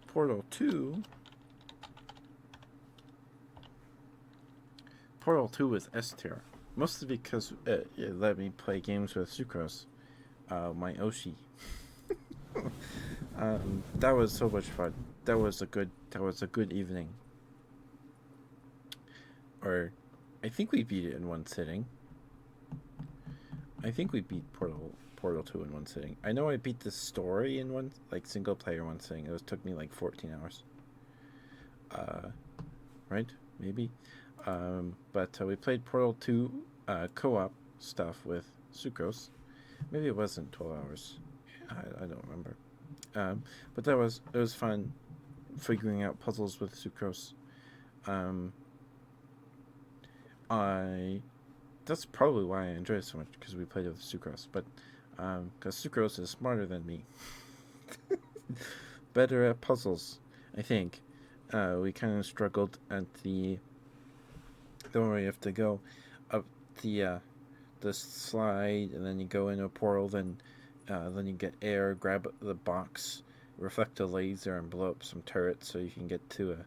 Portal 2. Portal 2 is S tier. Mostly because it let me play games with Sucrose. My Oshi. That was so much fun. That was a good evening. Or I think we beat it in one sitting. I think we beat Portal 2 in one sitting. I know I beat the story in one, like, single player one sitting. It took me like 14 hours. Right? Maybe. But we played Portal 2 co-op stuff with Sucrose. Maybe it wasn't 12 hours. I don't remember. But it was fun figuring out puzzles with Sucrose. That's probably why I enjoy it so much, because we played with Sucrose. But because Sucrose is smarter than me, better at puzzles, I think. We kind of struggled at the one where you have to go up the slide, and then you go into a portal, then Then you get air, grab the box, reflect a laser, and blow up some turrets so you can get to a.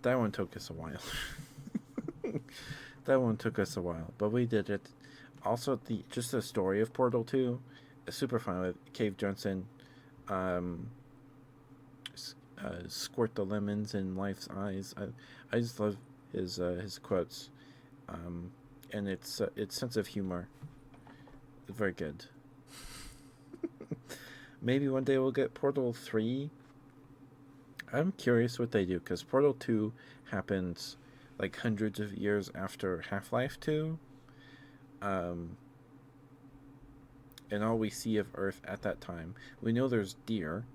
That one took us a while. That one took us a while, but we did it. Also, the story of Portal 2 is super fun with Cave Johnson. Um, Squirt the lemons in life's eyes. I just love his quotes, and its sense of humor. Very good. Maybe one day we'll get Portal 3. I'm curious what they do, because Portal 2 happens like hundreds of years after Half-Life 2. And all we see of Earth at that time, we know there's deer,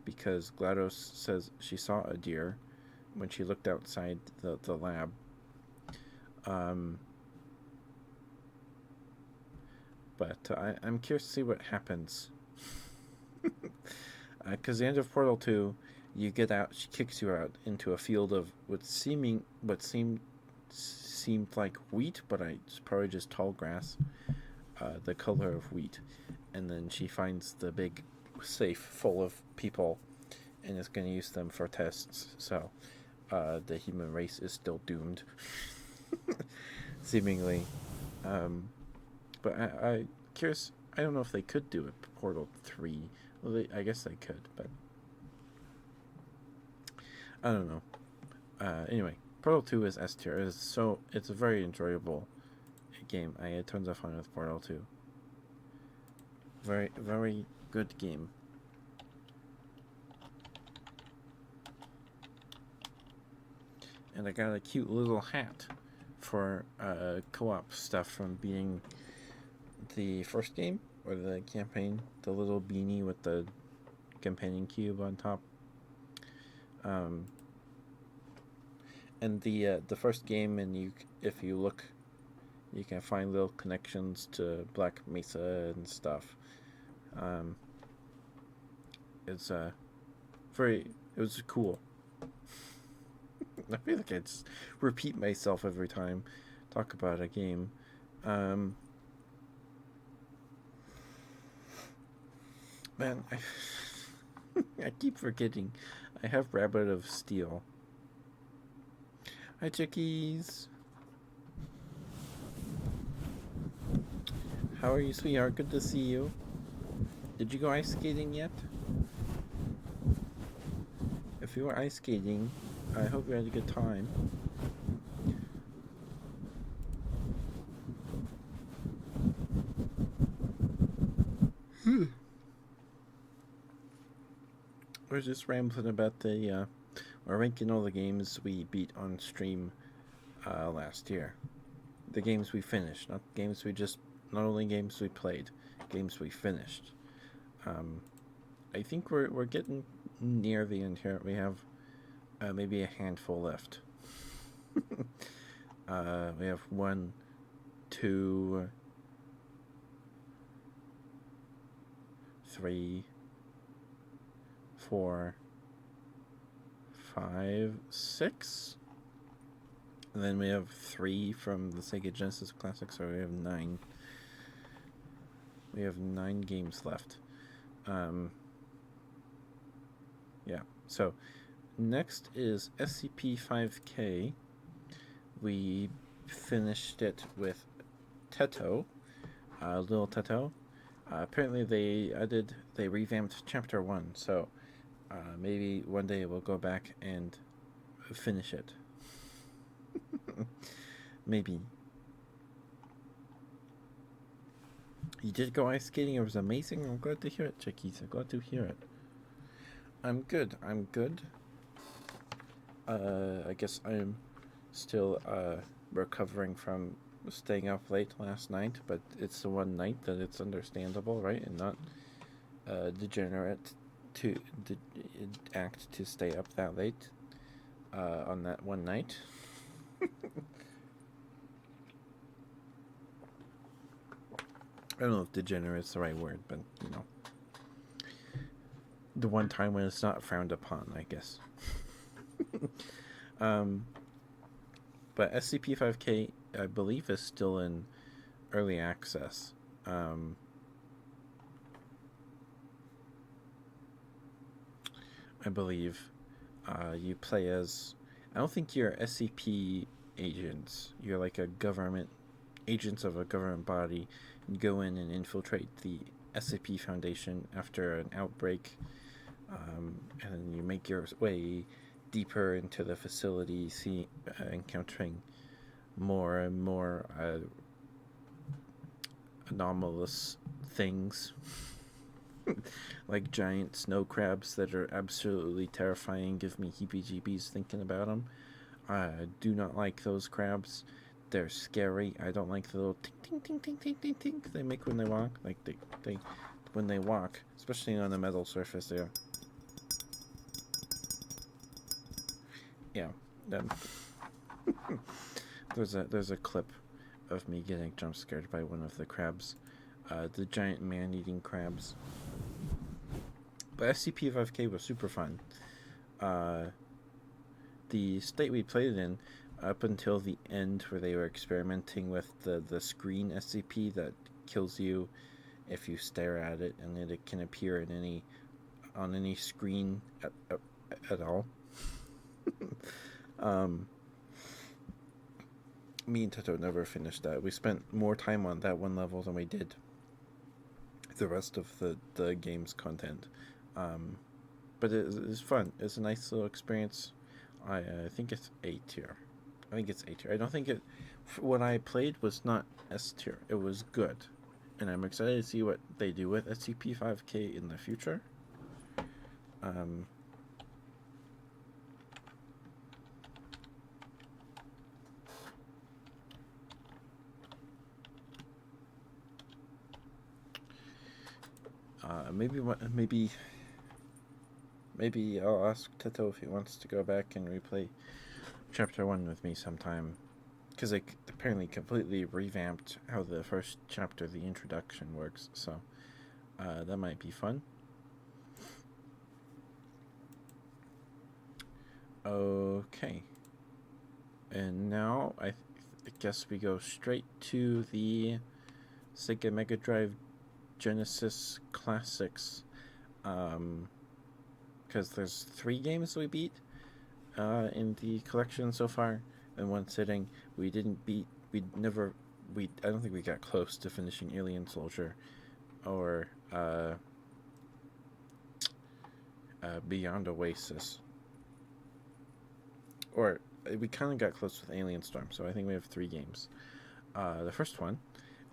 because GLaDOS says she saw a deer when she looked outside the lab. But I'm curious to see what happens. Because the end of Portal 2, you get out, she kicks you out into a field of what seemed like wheat, but it's probably just tall grass, the color of wheat. And then she finds the big safe full of people and is going to use them for tests. So the human race is still doomed, seemingly. But I curious. I don't know if they could do a Portal 3. Well, I guess they could, but I don't know. Anyway, Portal 2 is S tier. It's a very enjoyable game. I had tons of fun with Portal 2. Very, very good game. And I got a cute little hat for co-op stuff from being the first game or the campaign. The little beanie with the companion cube on top. And the first game, and if you look, you can find little connections to Black Mesa and stuff. It's it was cool. I feel like I just repeat myself every time I talk about a game. Man, I keep forgetting. I have Rabbit of Steel. Hi, chickies. How are you, sweetheart? Good to see you. Did you go ice skating yet? If you were ice skating, I hope you had a good time. We're just rambling about we're ranking all the games we beat on stream last year. The games we finished, not only games we played, games we finished. I think we're getting near the end here. We have maybe a handful left. We have 1, 2, 3, 4, 5, 6. And then we have 3 from the Sega Genesis Classic, so we have 9. We have 9 games left. Yeah, so next is SCP-5K. We finished it with Teto, Little Teto. Apparently they revamped Chapter 1, so maybe one day we'll go back and finish it. Maybe. You did go ice skating. It was amazing. I'm glad to hear it, chickies. I'm glad to hear it. I'm good. I guess I'm still recovering from staying up late last night, but it's the one night that it's understandable, right? And not degenerate to act to stay up that late on that one night. I don't know if degenerate's the right word, but the one time when it's not frowned upon, I guess. But SCP-5K, I believe, is still in early access. I believe. You play as. I don't think you're SCP agents. You're like a government agents of a government body. You go in and infiltrate the SCP Foundation after an outbreak, and you make your way deeper into the facility, encountering more and more anomalous things. Like giant snow crabs that are absolutely terrifying, give me heebie-jeebies thinking about them. I do not like those crabs. They're scary. I don't like the little ting ting ting ting ting ting they make when they walk. Like they when they walk, especially on a metal surface. There. Yeah. There's a clip of me getting jump scared by one of the crabs, the giant man-eating crabs. But SCP-5K was super fun. The state we played it in, up until the end where they were experimenting with the screen SCP that kills you if you stare at it, and that it can appear on any screen at all. Me and Toto never finished that. We spent more time on that one level than we did the rest of the game's content. But it's fun. It's a nice little experience. I think it's A tier. I think it's A tier. I don't think what I played was not S tier. It was good. And I'm excited to see what they do with SCP-5K in the future. Maybe I'll ask Teto if he wants to go back and replay Chapter 1 with me sometime. Because they apparently completely revamped how the first chapter, the introduction, works. So that might be fun. Okay. And now I guess we go straight to the Sega Mega Drive Genesis Classics. Because there's 3 games we beat in the collection so far in one sitting. I don't think we got close to finishing Alien Soldier or Beyond Oasis. Or we kind of got close with Alien Storm, so I think we have 3 games. The first one,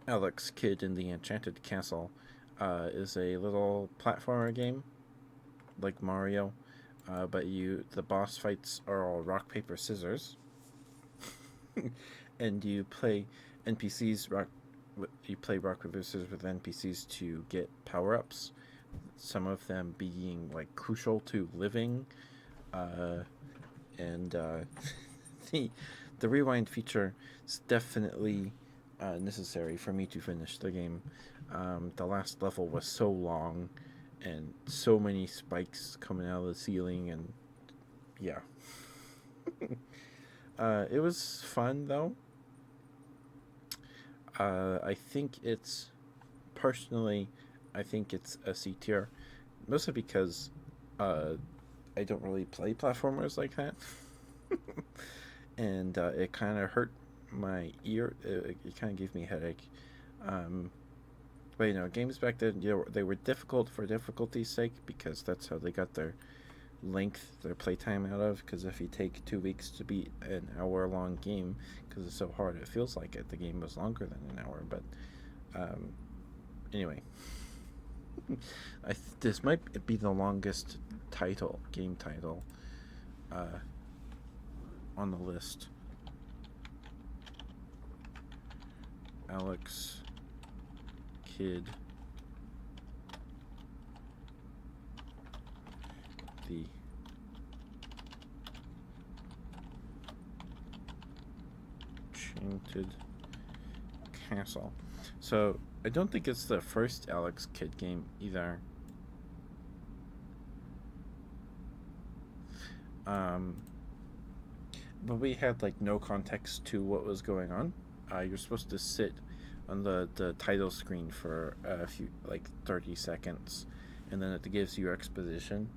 Alex Kidd in the Enchanted Castle, is a little platformer game like Mario, but the boss fights are all rock, paper, scissors. And you play you play rock, paper, scissors with NPCs to get power-ups, some of them being like crucial to living, and the rewind feature is definitely necessary for me to finish the game. The last level was so long and so many spikes coming out of the ceiling, and yeah. It was fun though. I think it's a C tier, mostly because I don't really play platformers like that. And it kind of hurt my ear. It kind of gave me a headache. But games back then, they were difficult for difficulty's sake, because that's how they got their playtime out of. Because if you take 2 weeks to beat an hour-long game, because it's so hard, it feels like the game was longer than an hour. But anyway, this might be the longest game title on the list. Alex Kidd, the Enchanted Castle. So I don't think it's the first Alex Kidd game either. But we had no context to what was going on. You're supposed to sit on the title screen for a few 30 seconds, and then it gives you exposition.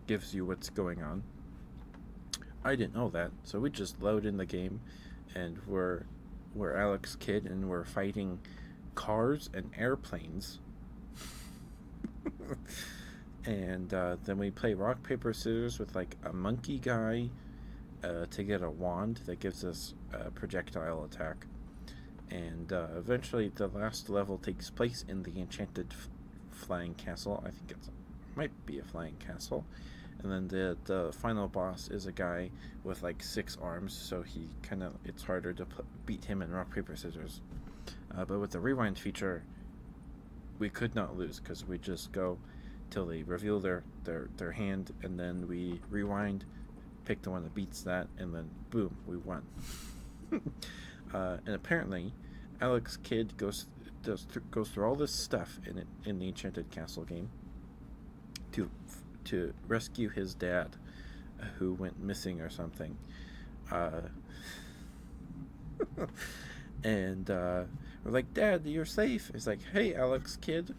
gives you what's going on. I didn't know that, so we just load in the game, and we're Alex Kidd, and we're fighting cars and airplanes. And then we play rock paper scissors with like a monkey guy to get a wand that gives us a projectile attack. And eventually, the last level takes place in the enchanted flying castle. I think it might be a flying castle. And then the final boss is a guy with like 6 arms, so it's harder to beat him in rock paper scissors. But with the rewind feature, we could not lose because we just go till they reveal their hand, and then we rewind, pick the one that beats that, and then boom, we won. And apparently, Alex Kidd goes through all this stuff in the Enchanted Castle game to rescue his dad, who went missing or something. And we're like, "Dad, you're safe." He's like, "Hey, Alex Kidd.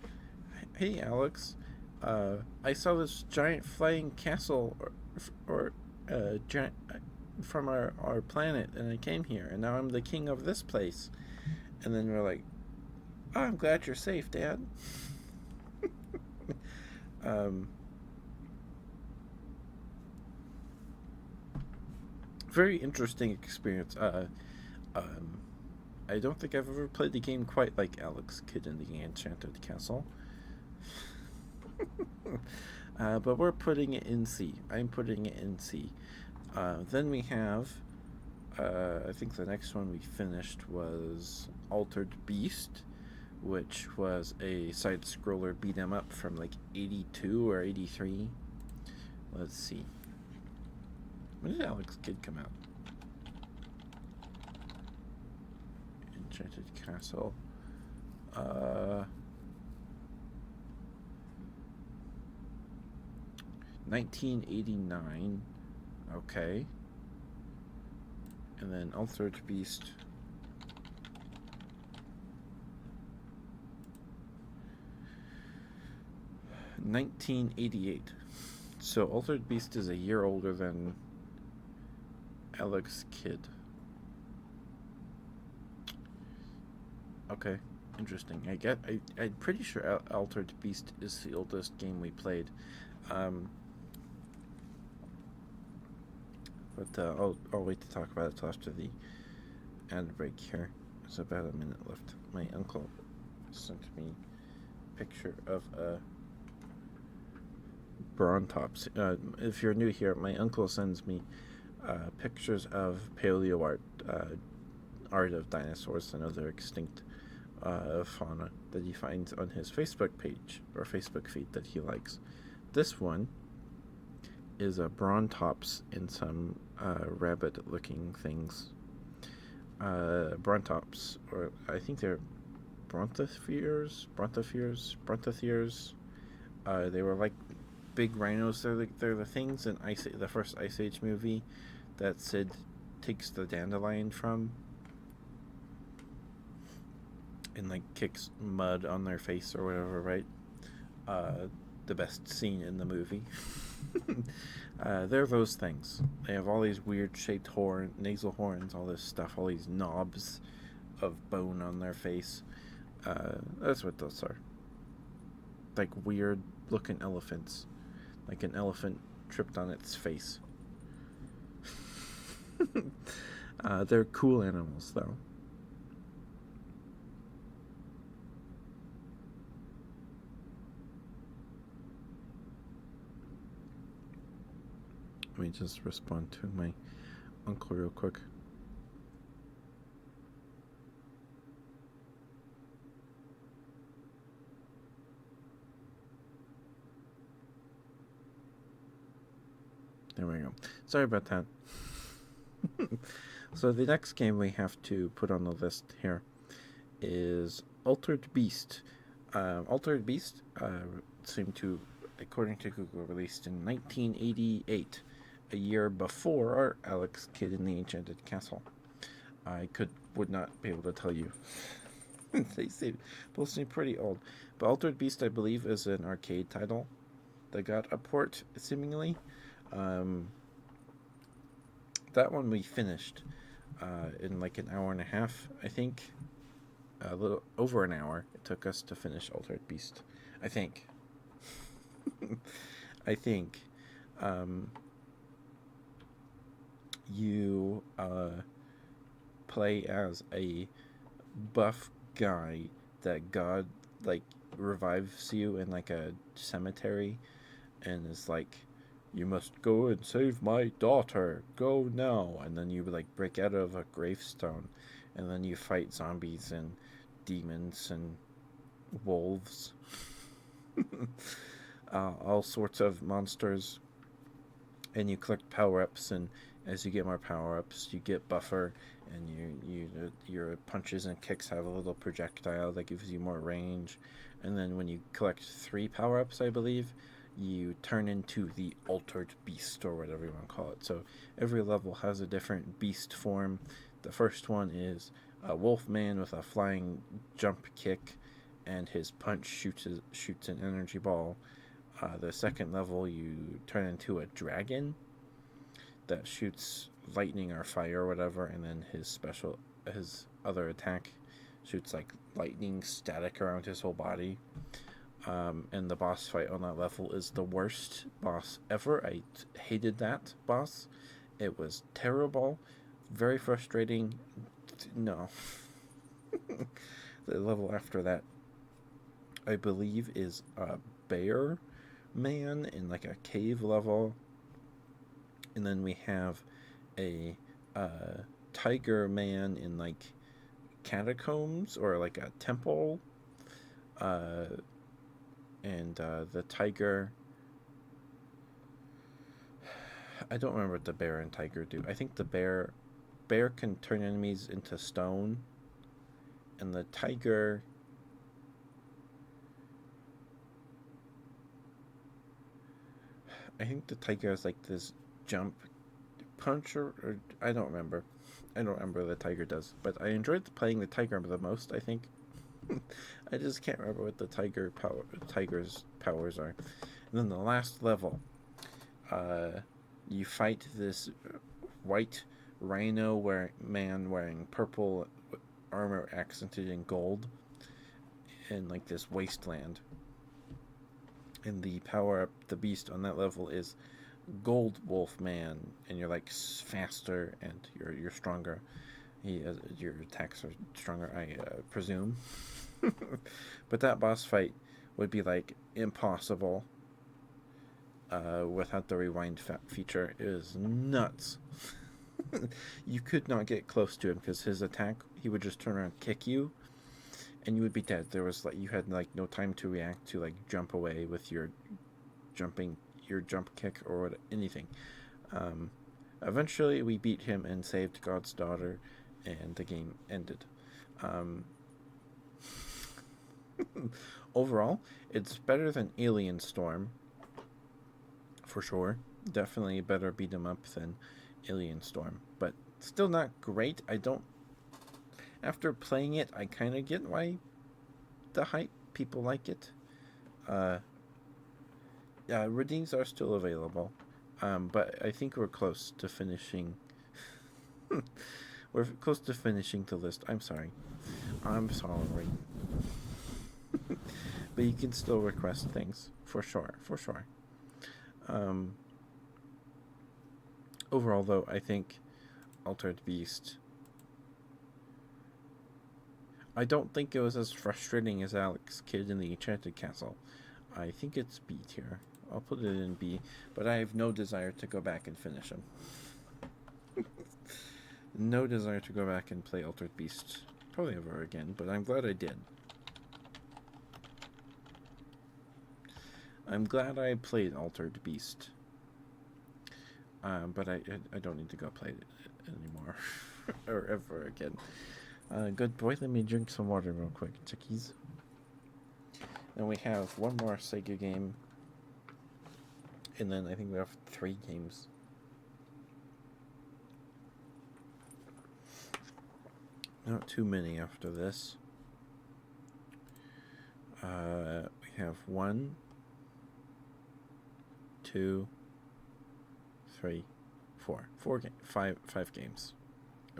Hey, Alex. I saw this giant flying castle or giant from our planet, and I came here, and now I'm the king of this place." And then we're like, "Oh, I'm glad you're safe, Dad." Very interesting experience. I don't think I've ever played the game quite like Alex Kidd in the Enchanted Castle. But we're putting it in C. I'm putting it in C. Then we have, I think the next one we finished was Altered Beast, which was a side-scroller beat-em-up from like 82 or 83. Let's see. When did Alex Kidd come out? Enchanted Castle. 1989. Okay. And then Altered Beast. 1988. So Altered Beast is a year older than Alex Kidd. Okay, interesting. I'm pretty sure Altered Beast is the oldest game we played. But I'll wait to talk about it till after the ad break here. There's about a minute left. My uncle sent me a picture of a Brontops. If you're new here, my uncle sends me pictures of paleo art, art of dinosaurs and other extinct fauna that he finds on his Facebook page or Facebook feed that he likes. This one is a Brontops in some rabbit-looking things. Brontops, or I think they're Brontothiers. They were like big rhinos. They're the things in the first Ice Age movie that Sid takes the dandelion from and like kicks mud on their face or whatever, right? The best scene in the movie. They're those things. They have all these weird shaped nasal horns, all this stuff, all these knobs of bone on their face. That's what those are. Like weird looking elephants. Like an elephant tripped on its face. They're cool animals, though. Let me just respond to my uncle real quick. There we go. Sorry about that. So the next game we have to put on the list here is Altered Beast. Altered Beast seemed to, according to Google, released in 1988, a year before Alex Kidd in the Enchanted Castle. I would not be able to tell you. They both seem pretty old. But Altered Beast, I believe, is an arcade title the God of Port, seemingly. Um, that one we finished in like an hour and a half, I think. A little over an hour it took us to finish Altered Beast. I think. I think. Um, you play as a buff guy that God like revives you in like a cemetery and is like, you must go and save my daughter, go now. And then you like break out of a gravestone and then you fight zombies and demons and wolves. All sorts of monsters, and you collect power-ups, and as you get more power-ups you get buffer, and your punches and kicks have a little projectile that gives you more range. And then when you collect 3 power-ups, I believe, you turn into the Altered Beast, or whatever you want to call it. So every level has a different beast form. The first one is a wolf man with a flying jump kick, and his punch shoots an energy ball. The second level, you turn into a dragon that shoots lightning or fire or whatever, and then his other attack shoots like lightning static around his whole body. And the boss fight on that level is the worst boss ever. I hated that boss. It was terrible, very frustrating. No. The level after that, I believe, is a bear man in like a cave level. And then we have a tiger man in like catacombs or like a temple. And the tiger, I don't remember what the bear and tiger do. I think the bear can turn enemies into stone, and the tiger, I think the tiger is like this jump punch, or I don't remember. I don't remember what the tiger does, but I enjoyed playing the tiger the most, I think. I just can't remember what the tiger's powers are. And then the last level, you fight this white rhino man wearing purple armor accented in gold in like this wasteland. And the power up, the beast on that level is Gold Wolf Man, and you're like faster and you're stronger. Your attacks are stronger, I presume. But that boss fight would be like impossible without the rewind feature. It is nuts. You could not get close to him because his attack, he would just turn around and kick you, and you would be dead. There was like, you had like no time to react to like jump away with your jump kick or anything. Eventually we beat him and saved God's daughter, and the game ended. Overall, it's better than Alien Storm, for sure. Definitely a better beat 'em up than Alien Storm, but still not great. After playing it, I kind of get why the hype, people like it. Redeems are still available, but I think we're close to finishing. We're close to finishing the list. I'm sorry. But you can still request things, for sure. Overall, though, I think Altered Beast, I don't think it was as frustrating as Alex Kidd in the Enchanted Castle. I think it's B tier. I'll put it in B, but I have no desire to go back and finish them. No desire to go back and play Altered Beast probably ever again, but I'm glad I did. I'm glad I played Altered Beast. But I don't need to go play it anymore. Or ever again. Good boy, let me drink some water real quick, chickies. Then we have one more Sega game. And then I think we have 3 games. Not too many after this. We have one 2, 3, 4. 5 games.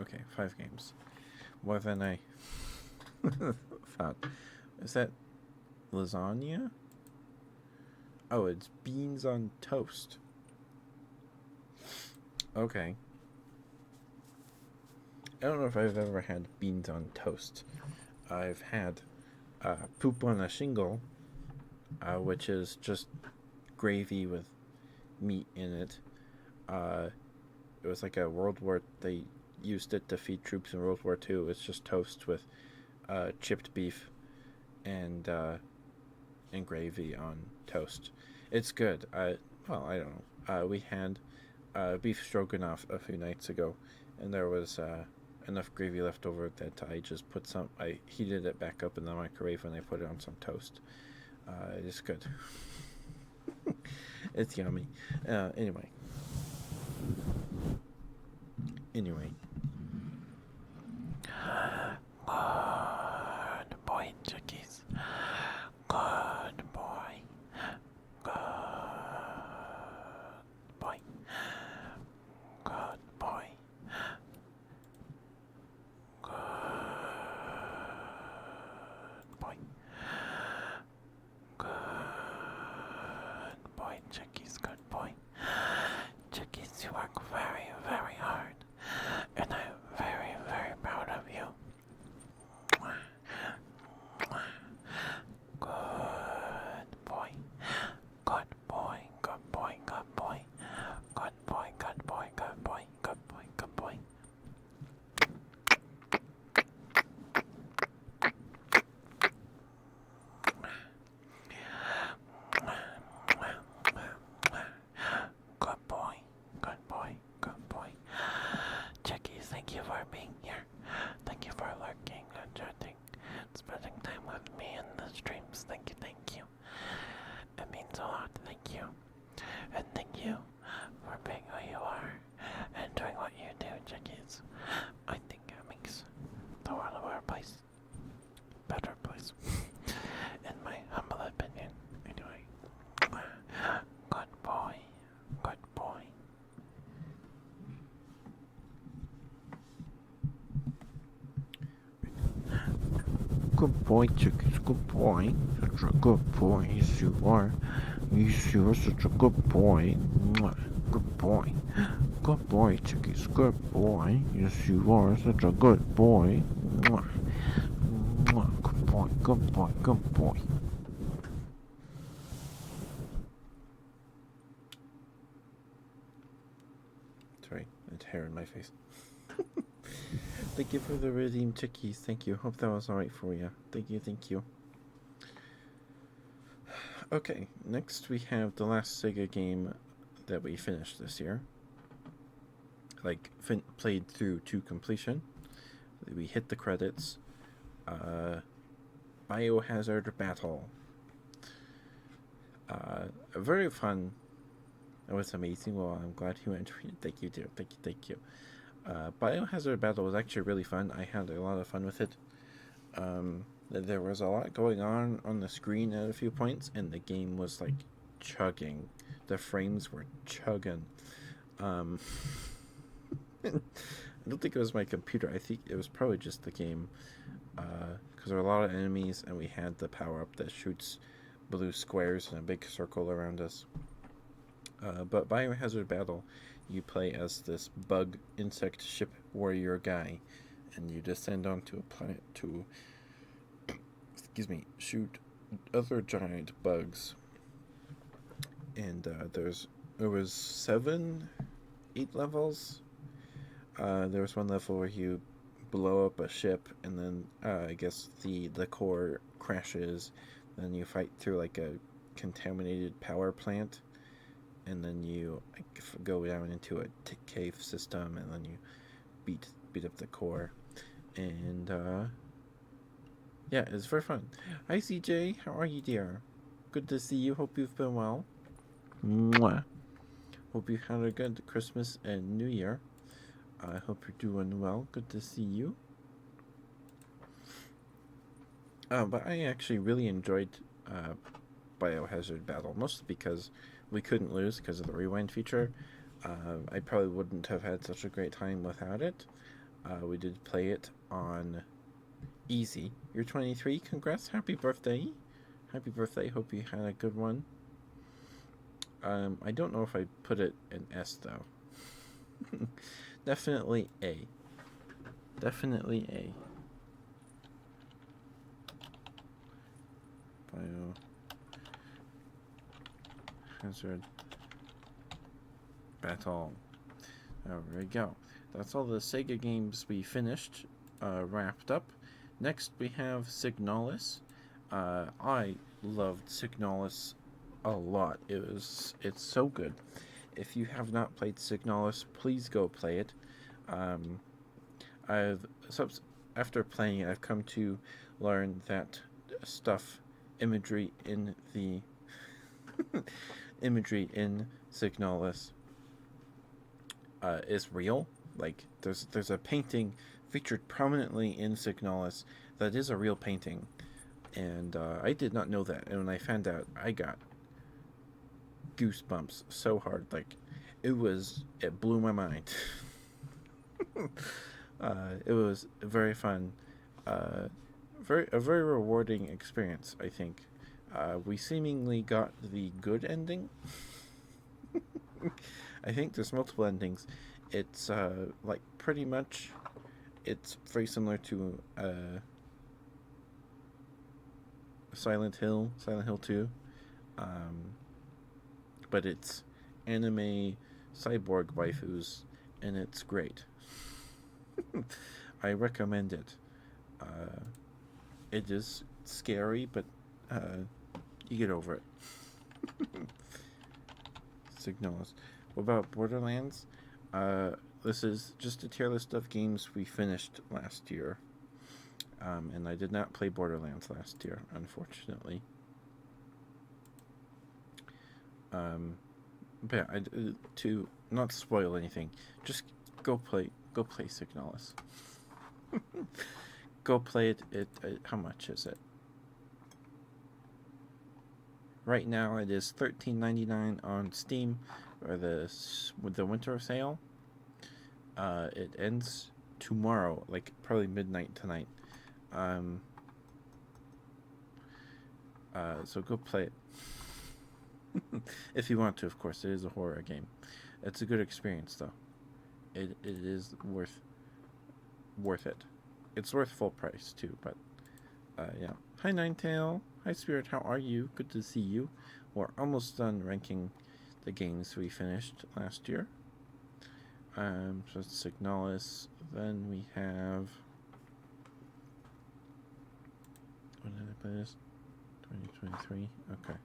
Okay, 5 games. More than I thought. Is that lasagna? Oh, it's beans on toast. Okay. I don't know if I've ever had beans on toast. I've had poop on a shingle, which is just gravy with meat in it. It was like a World War. They used it to feed troops in World War II. It's just toast with chipped beef and gravy on toast. It's good. I don't know. We had beef stroganoff a few nights ago, and there was enough gravy left over that I just I heated it back up in the microwave and I put it on some toast. It's good. It's yummy. Anyway. Good boy, chickies. Good boy. Good boy. Good boy. Good boy. Good boy, chickies. Good boy. Chickies, you work very, very hard. And I'm very, very proud of you. Good boy. Good boy. Good boy. Good boy. Good boy. Good boy. Good boy. Good boy. Good boy. Good boy. Good boy. Good boy. Chickies, thank you for being here. Thank you for lurking and chatting, spending time with me in the streams. Thank you, thank you. It means a lot, thank you. And thank you for being who you are and doing what you do, chickies. I think it makes the world a better place. Better place. In my humble opinion. Anyway. Good boy. Good boy. Good boy, chickies, good boy. Such a good boy, yes you are. Yes, you are such a good boy. Mwah. Good boy. Good boy, chickies, good boy. Yes, you are such a good boy. Mwah. Mwah. Good boy, good boy, good boy. Sorry, it's hair in my face. Thank you for the redeemed chickies. Thank you. Hope that was alright for you. Thank you, thank you. Okay, next we have the last Sega game that we finished this year. Like, played through to completion. We hit the credits. Biohazard Battle. Very fun. It was amazing. Well, I'm glad you enjoyed it. Thank you, dear. Thank you, thank you. Biohazard Battle was actually really fun. I had a lot of fun with it. There was a lot going on the screen at a few points, and the game was like chugging. The frames were chugging. I don't think it was my computer. I think it was probably just the game, because there were a lot of enemies, and we had the power up that shoots blue squares in a big circle around us. But Biohazard Battle, you play as this bug insect ship warrior guy, and you descend onto a planet to, shoot other giant bugs. And there was 8 levels. There was one level where you blow up a ship, and then I guess the core crashes. Then you fight through like a contaminated power plant, and then you go down into a cave system, and then you beat up the core, and yeah, it's very fun. Hi CJ, how are you, dear? Good to see you. Hope you've been well. Mwah. Hope you had a good Christmas and New Year. I hope you're doing well. Good to see you. But I actually really enjoyed Biohazard battle, mostly because we couldn't lose because of the rewind feature. I probably wouldn't have had such a great time without it. We did play it on easy. You're 23. Congrats. Happy birthday. Happy birthday. Hope you had a good one. I don't know if I put it in S, though. Definitely A. Definitely A. Biohazard battle. There we go. That's all the Sega games we finished, wrapped up. Next we have Signalis. I loved Signalis a lot. It's so good. If you have not played Signalis, please go play it. After playing it, I've come to learn that imagery in the imagery in Signalis is real. Like there's a painting featured prominently in Signalis that is a real painting, and I did not know that. And when I found out, I got goosebumps so hard. Like it blew my mind. It was very fun, a very rewarding experience. I think we seemingly got the good ending. I think there's multiple endings. It's like pretty much, it's very similar to Silent Hill 2, but it's anime cyborg waifus, and it's great. I recommend it. It is scary, but you get over it. Signalis. What about Borderlands? This is just a tier list of games we finished last year. And I did not play Borderlands last year, unfortunately. But yeah, to not spoil anything, just go play Signalis. Go play it. How much is it? Right now it is $13.99 on Steam with the winter sale. It ends tomorrow, like probably midnight tonight. So go play it. If you want to, of course. It is a horror game. It's a good experience, though. It is worth it. It's worth full price too. But yeah. Hi Ninetail. Hi Spirit. How are you? Good to see you. We're almost done ranking the games we finished last year. So it's Signalis. Then we have. When did I play this? 2023. Okay.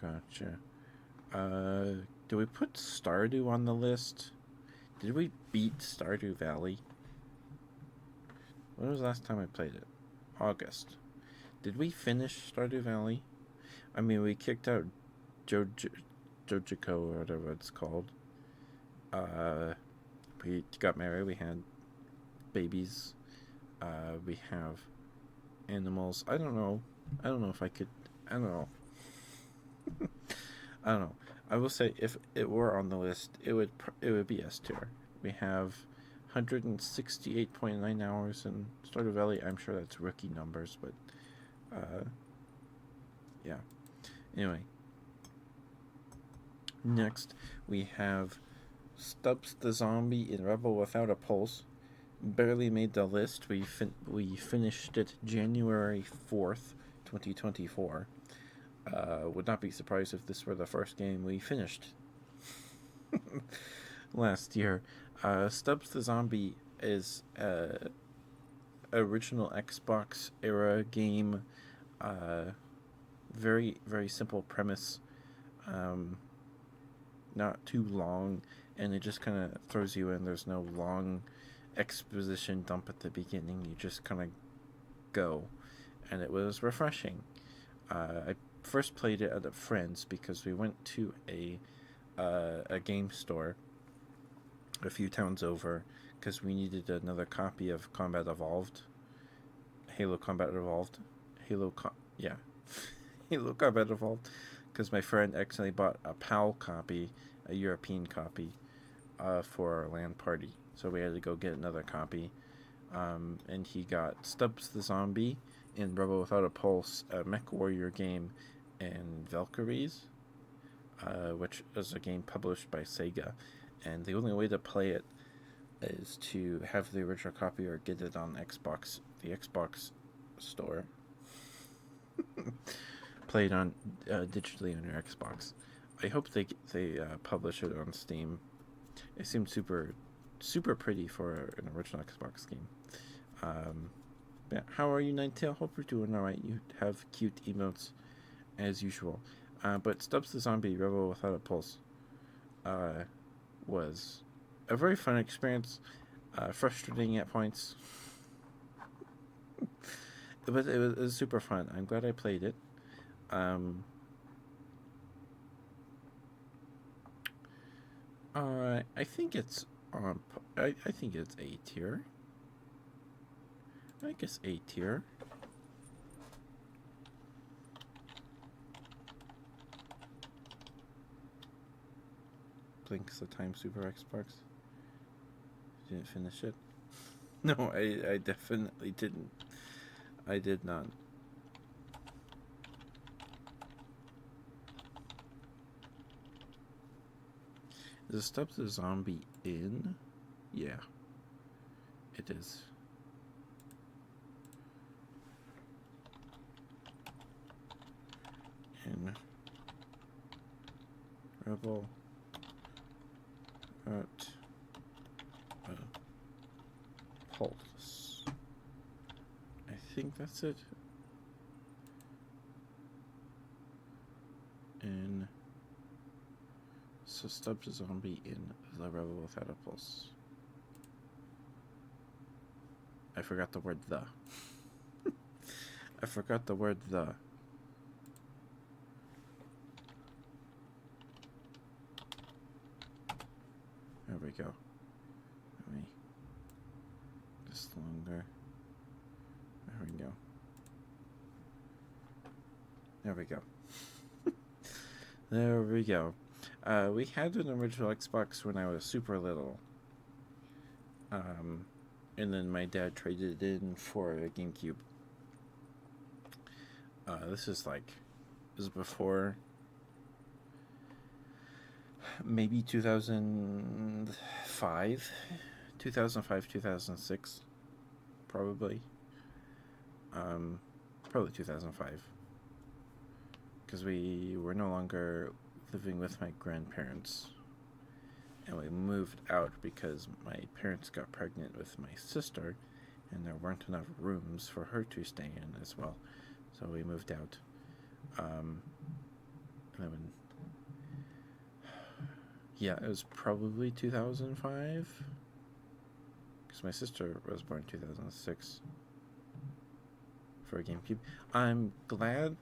Gotcha. Do we put Stardew on the list? Did we beat Stardew Valley? When was the last time I played it? August. Did we finish Stardew Valley? I mean, we kicked out Jojiko or whatever it's called. We got married. We had babies. We have animals. I don't know if I could. I don't know. I don't know. I will say if it were on the list, it would be S tier. We have 168.9 hours in Stardew Valley. I'm sure that's rookie numbers, but yeah. Anyway, next we have Stubbs the Zombie in Rebel Without a Pulse. Barely made the list. We finished it January 4th, 2024. Would not be surprised if this were the first game we finished last year. Stubbs the Zombie is original Xbox era game. Very, very simple premise. Not too long, and it just kind of throws you in. There's no long exposition dump at the beginning. You just kind of go, and it was refreshing. I first played it at a friend's because we went to a game store a few towns over because we needed another copy of Combat Evolved. Halo Combat Evolved. Yeah. Halo Combat Evolved, because my friend accidentally bought a PAL copy, a European copy, for our LAN party. So we had to go get another copy. And he got Stubbs the Zombie in Rebel Without a Pulse, a Mech Warrior game, and Valkyries, which is a game published by Sega. And the only way to play it is to have the original copy or get it on Xbox, the Xbox store. Play it on digitally on your Xbox. I hope they publish it on Steam. It seemed super pretty for an original Xbox game. Yeah, how are you, Ninetale? Hope you're doing alright. You have cute emotes as usual. But Stubbs the Zombie Rebel Without a Pulse was a very fun experience. Frustrating at points. But it was super fun. I'm glad I played it. I think it's I think it's A tier. I guess A tier. Blinks the Time Super Xbox. Didn't finish it. No, I definitely didn't. I did not. Is Stubbs the Zombie in? Yeah. It is. In Rebel at Pulse. I think that's it. In so Stubbs the Zombie in the Rebel Without a Pulse. I forgot the word the. I forgot the word the. There we go. Let me just longer. There we go. There we go. There we go. We had an original Xbox when I was super little. And then my dad traded it in for a GameCube. This is before maybe 2005, 2006, probably. Probably 2005. Because we were no longer living with my grandparents. And we moved out because my parents got pregnant with my sister, and there weren't enough rooms for her to stay in as well. So we moved out. Yeah, it was probably 2005. Because my sister was born in 2006 for a GameCube. I'm glad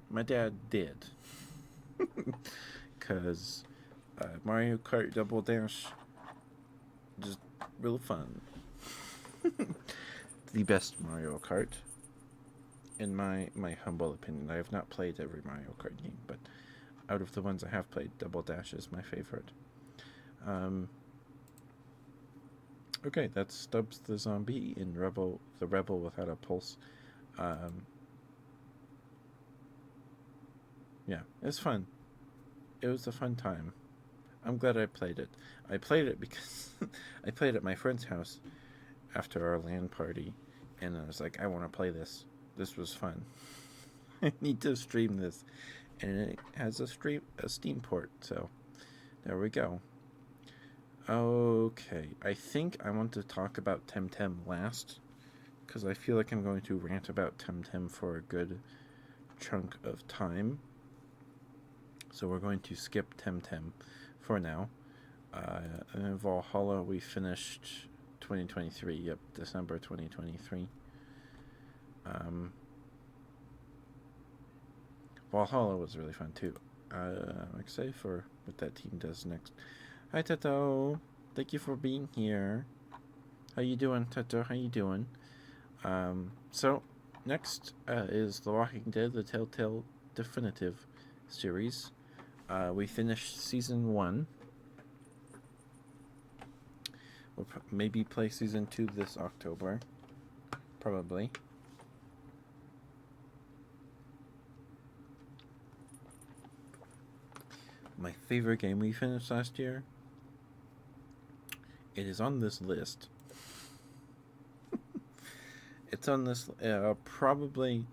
my dad did. Because Mario Kart Double Dash, just real fun. The best Mario Kart, in my humble opinion. I have not played every Mario Kart game, but out of the ones I have played, Double Dash is my favorite. Okay, that's Stubbs the Zombie in the Rebel Without a Pulse. Yeah, it's fun. It was a fun time. I'm glad I played it. I played it because I played at my friend's house after our LAN party, and I was like, I want to play this. This was fun. I need to stream this, and it has a Steam port, so there we go. Okay, I think I want to talk about Temtem last, because I feel like I'm going to rant about Temtem for a good chunk of time. So we're going to skip Temtem for now. And Valhalla, we finished 2023. Yep, December 2023. Valhalla was really fun too. I'm excited for what that team does next. Hi Tato, thank you for being here. How you doing, Tato? How you doing? So next is The Walking Dead: The Telltale Definitive Series. We finished season 1. We'll maybe play season 2 this October. Probably. My favorite game we finished last year. It is on this list. It's on this, probably,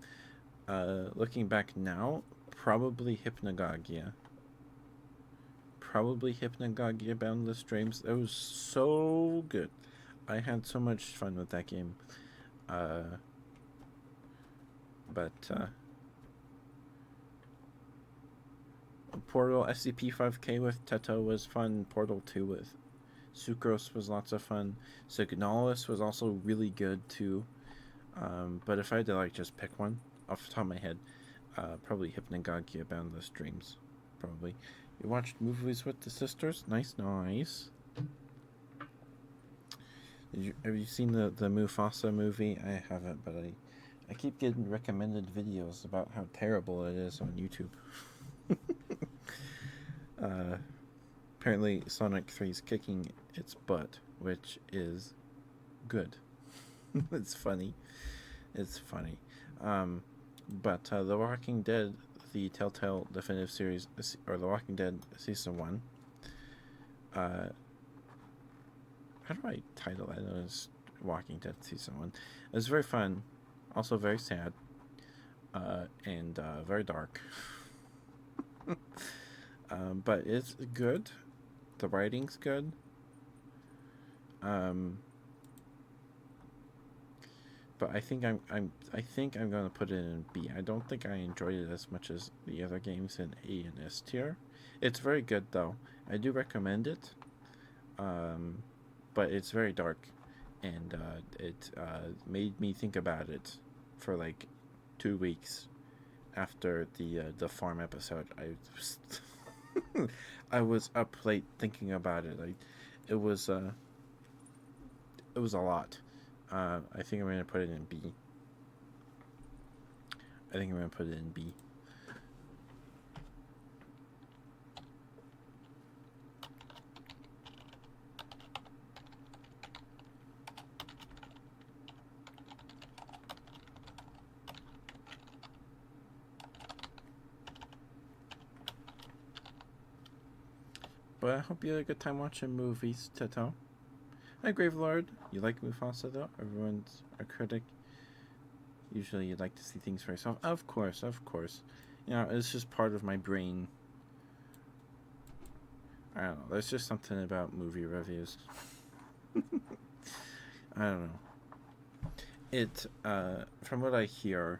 looking back now, probably Hypnagogia. Probably Hypnagogia Boundless Dreams. It was so good. I had so much fun with that game. Portal SCP-5K with Teto was fun. Portal 2 with Sucrose was lots of fun. Signalis was also really good too. But if I had to like just pick one off the top of my head, probably Hypnagogia Boundless Dreams. Probably. You watched movies with the sisters? Nice. Have you seen the Mufasa movie? I haven't, but I keep getting recommended videos about how terrible it is on YouTube. Apparently Sonic 3 is kicking its butt, which is good. It's funny. But The Walking Dead, the Telltale Definitive Series, or The Walking Dead Season 1, how do I title it? It's Walking Dead Season 1. It was very fun, also very sad, and very dark. But it's good. The writing's good. But I think I'm gonna put it in B. I don't think I enjoyed it as much as the other games in A and S tier. It's very good though. I do recommend it. But it's very dark, and it made me think about it for like 2 weeks after the farm episode. I was up late thinking about it. It was a lot. I think I'm gonna put it in B. But I hope you had a good time watching movies, Teto. Hi, Gravelord. You like Mufasa, though? Everyone's a critic. Usually you'd like to see things for yourself. Of course. You know, it's just part of my brain. I don't know. There's just something about movie reviews. I don't know. It, from what I hear,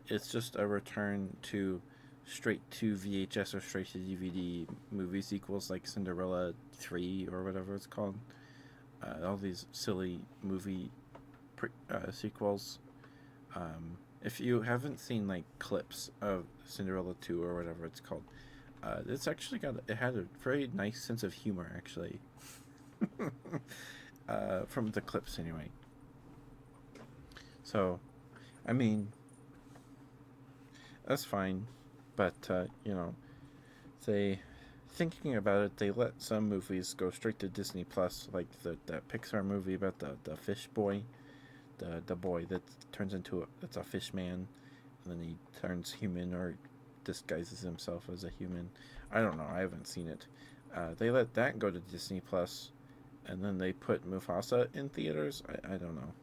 it's just a return to straight to VHS or straight to DVD movie sequels like Cinderella 3 or whatever it's called. All these silly movie sequels. If you haven't seen like clips of Cinderella 2 or whatever it's called, it's actually it had a very nice sense of humor actually. From the clips anyway. So, I mean, that's fine. But, you know, thinking about it, they let some movies go straight to Disney Plus, like that Pixar movie about the fish boy, the boy that turns that's a fish man, and then he turns human or disguises himself as a human. I don't know, I haven't seen it. They let that go to Disney Plus, and then they put Mufasa in theaters. I don't know.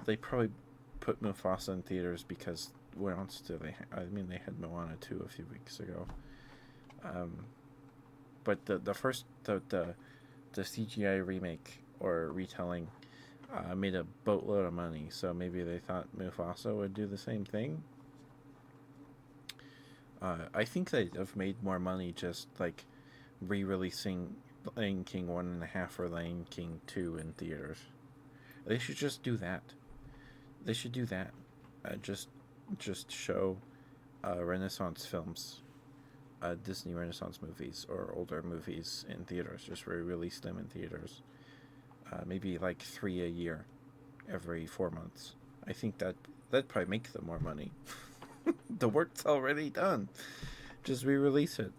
They probably put Mufasa in theaters because where else do they? They had Moana 2 a few weeks ago. But the first the CGI remake or retelling made a boatload of money, so maybe they thought Mufasa would do the same thing. I think they'd have made more money just like re-releasing Lion King 1.5 or Lion King 2 in theaters. They should just do that. Just show Renaissance films, Disney Renaissance movies or older movies in theaters. Just re-release them in theaters. Maybe like 3 a year, every 4 months. I think that'd probably make them more money. The work's already done. Just re-release it.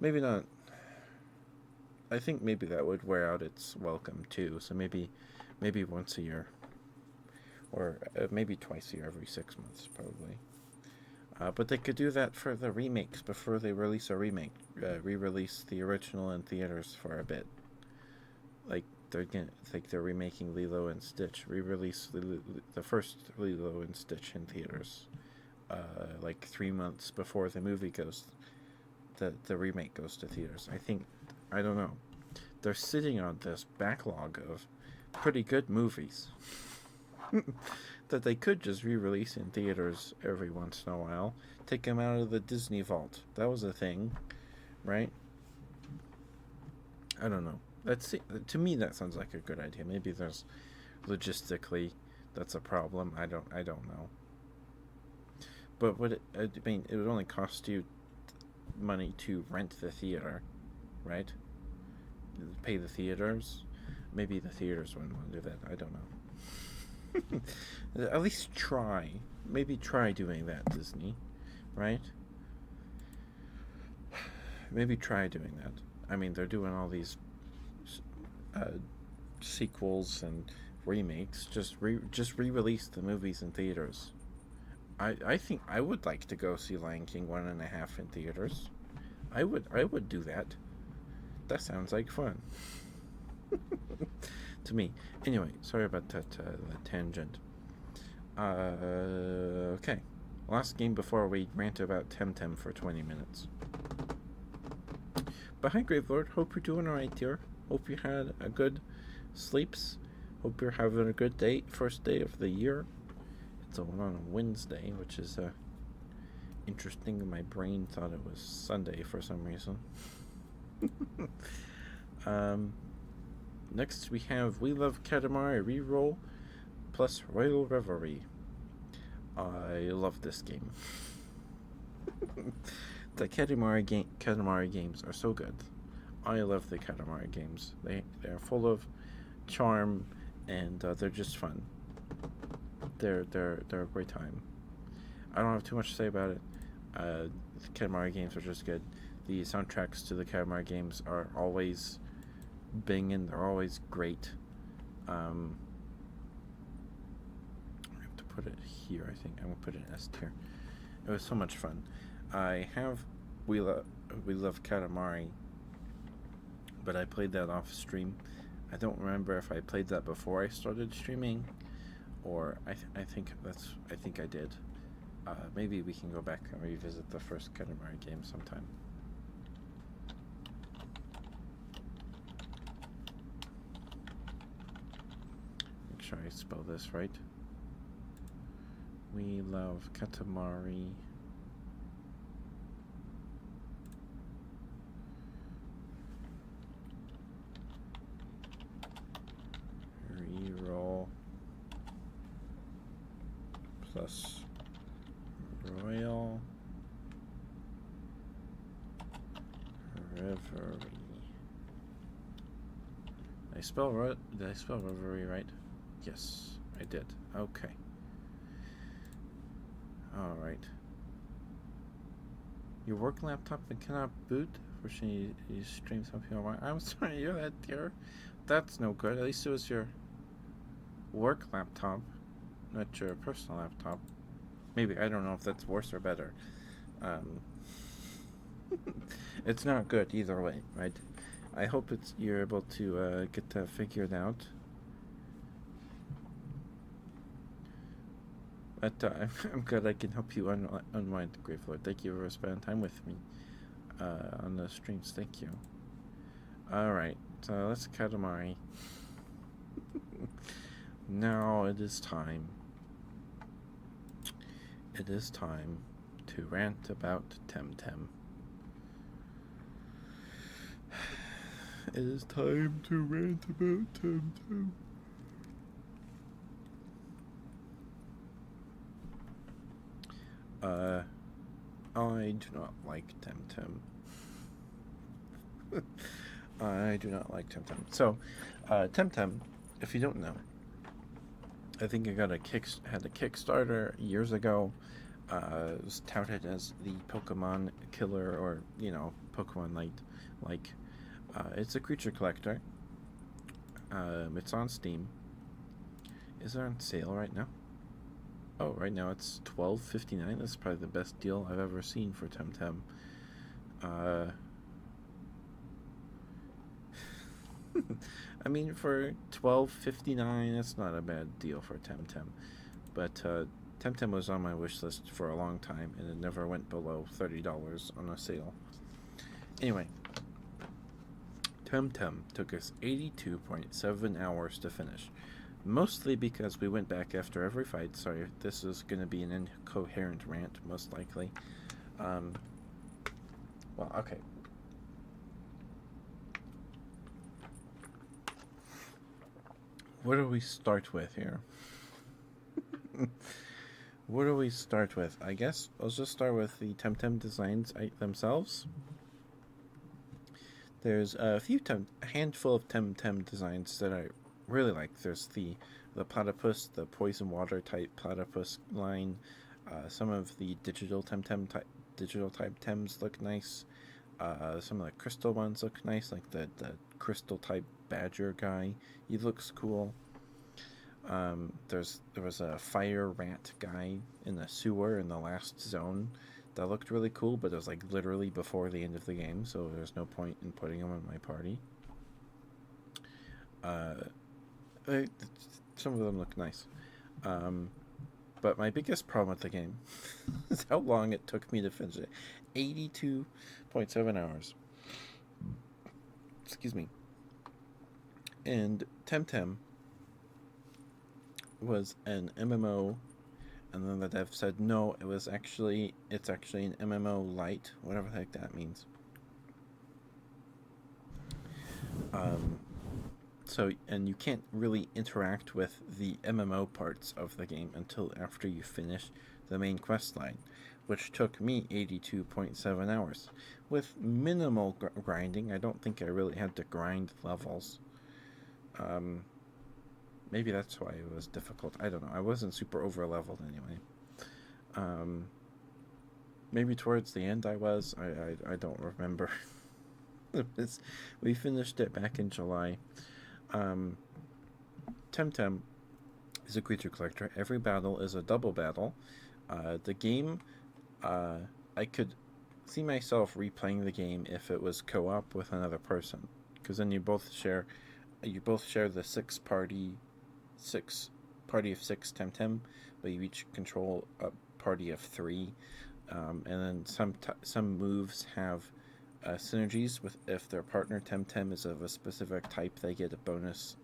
Maybe not. I think maybe that would wear out its welcome too. So maybe once a year, or maybe twice a year, every 6 months probably. But they could do that for the remakes before they release a remake. Re-release the original in theaters for a bit. Like they're remaking Lilo and Stitch. Re-release the first Lilo and Stitch in theaters. Like 3 months before the movie goes, the remake goes to theaters. I don't know. They're sitting on this backlog of pretty good movies that they could just re-release in theaters every once in a while. Take them out of the Disney vault. That was a thing, right? I don't know. To me that sounds like a good idea. Maybe there's logistically that's a problem. I don't know. But it would only cost you money to rent the theater, right? Pay the theaters. Maybe the theaters wouldn't want to do that. I don't know. At least try. Maybe try doing that, Disney, right? Maybe try doing that. I mean, they're doing all these sequels and remakes. Just re-release the movies in theaters. I think I would like to go see Lion King 1.5 in theaters. I would do that. That sounds like fun. To me. Anyway, sorry about that tangent. Okay. Last game before we rant about Temtem for 20 minutes. But hi, Gravelord. Hope you're doing alright, dear. Hope you had a good sleeps. Hope you're having a good day. First day of the year. It's on a Wednesday, which is interesting. My brain thought it was Sunday for some reason. Next we have We Love Katamari Reroll plus Royal Reverie. I love this game. The Katamari games are so good. I love the Katamari games. They're full of charm and they're just fun. They're a great time. I don't have too much to say about it. The Katamari games are just good. The soundtracks to the Katamari games are always banging. They're always great. I have to put it here. I think I'm gonna put it in S tier. It was so much fun. I have We Love Katamari, but I played that off stream. I don't remember if I played that before I started streaming, or I think I did. Maybe we can go back and revisit the first Katamari game sometime. Make sure I spell this right. We Love Katamari. Reroll plus Royal Reverie. Did I spell Reverie right? Yes, I did. Okay. All right. Your work laptop cannot boot. Fortunately, you stream something online. I'm sorry to hear that, dear. That's no good. At least it was your work laptop, not your personal laptop. Maybe, I don't know if that's worse or better. It's not good either way, right? I hope you're able to get that figured out. But I'm glad I can help you unwind, Gravelord. Thank you for spending time with me on the streams. Thank you. Alright, so let's Katamari. Now it is time. It is time to rant about Temtem. It is time to rant about Temtem. I do not like Temtem. I do not like Temtem. So, Temtem, if you don't know, I think I had a Kickstarter years ago. It was touted as the Pokemon killer, or Pokemon Light. Like, it's a creature collector. It's on Steam. Is it on sale right now? Oh, right now it's $12.59. That's probably the best deal I've ever seen for Temtem. I mean, for $12.59, that's not a bad deal for Temtem. But Temtem was on my wish list for a long time, and it never went below $30 on a sale. Anyway, Temtem took us 82.7 hours to finish. Mostly because we went back after every fight. Sorry, this is going to be an incoherent rant, most likely. Well, okay. What do we start with here? What do we start with? I guess I'll just start with the Temtem designs themselves. There's a handful of Temtem designs that I really like. There's the platypus, the poison water type platypus line. Some of the digital type Tems look nice. Some of the crystal ones look nice, like the crystal type badger guy. He looks cool. There was a fire rat guy in the sewer in the last zone that looked really cool, but it was like literally before the end of the game, so there's no point in putting him in my party. Some of them look nice. But my biggest problem with the game is how long it took me to finish it. 82.7 hours. Excuse me. And Temtem was an MMO, and then the dev said no, it's actually an MMO light, whatever the heck that means. And you can't really interact with the MMO parts of the game until after you finish the main quest line, which took me 82.7 hours. With minimal grinding, I don't think I really had to grind levels. Maybe that's why it was difficult. I don't know. I wasn't super over leveled anyway. Maybe towards the end I was. I don't remember. We finished it back in July. Temtem is a creature collector. Every battle is a double battle. The game, I could see myself replaying the game if it was co-op with another person, because then you both share the party of six Temtem, but you each control a party of 3, and then some moves have synergies with if their partner Temtem is of a specific type. They get bonuses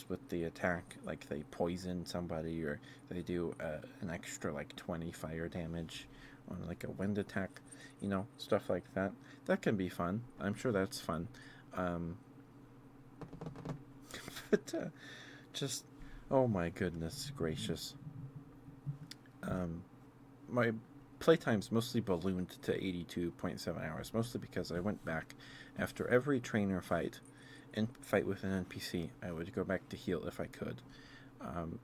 with the attack, like they poison somebody, or they do an extra like 20 fire damage on like a wind attack, stuff like that. That can be fun. I'm sure that's fun. But just, oh my goodness gracious. My playtime's mostly ballooned to 82.7 hours, mostly because I went back after every trainer fight and fight with an NPC. I would go back to heal if I could,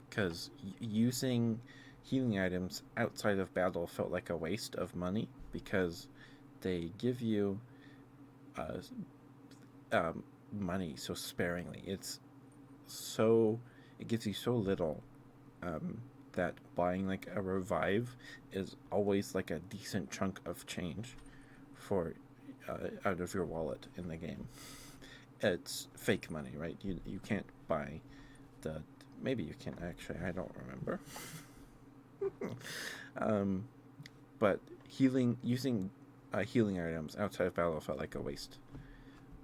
because using healing items outside of battle felt like a waste of money, because they give you money so sparingly. It gives you so little that buying like a revive is always like a decent chunk of change for out of your wallet in the game. It's fake money, right? You can't buy maybe you can, actually, I don't remember. But using healing items outside of battle felt like a waste.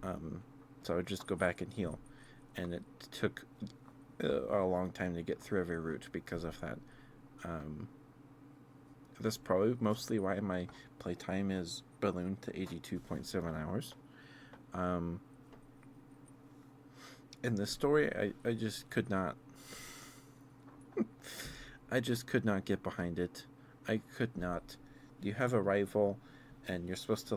So I would just go back and heal, and it took a long time to get through every route because of that. That's probably mostly why my playtime is ballooned to 82.7 hours. In the story, I just could not I just could not get behind it. I could not. You have a rival, and you're supposed to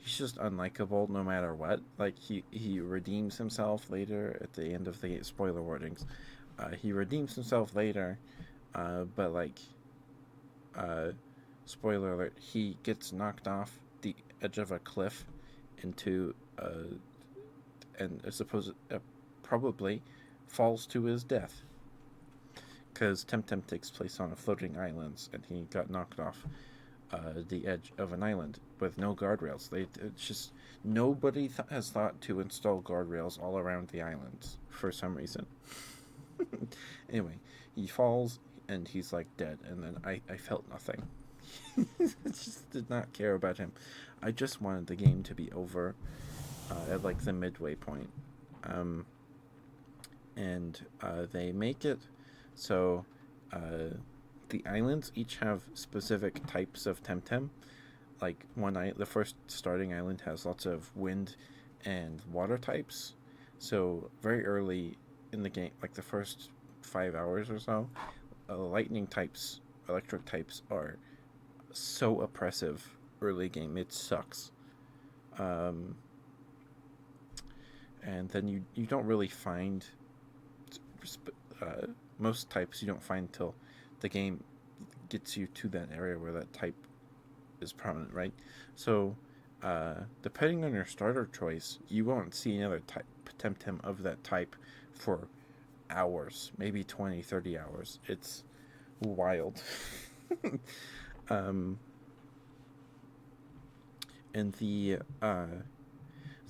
he's just unlikable no matter what. Like he redeems himself later at the end of the spoiler warnings. He redeems himself later, but like, uh, spoiler alert, he gets knocked off the edge of a cliff into and probably falls to his death because Temtem takes place on a floating island, and he got knocked off the edge of an island with no guardrails. It's just nobody has thought to install guardrails all around the islands for some reason. Anyway, he falls and he's like dead, and then I felt nothing. Just did not care about him. I just wanted the game to be over at like the midway point. Um, and they make it so the islands each have specific types of Temtem. Like the first starting island has lots of wind and water types. So very early in the game, like the first 5 hours or so, lightning types, electric types are so oppressive early game. It sucks. Um, and then you don't really find most types you don't find until the game gets you to that area where that type is prominent, right? So, depending on your starter choice, you won't see another type Temtem of that type for hours, maybe 20, 30 hours. It's wild. um, and the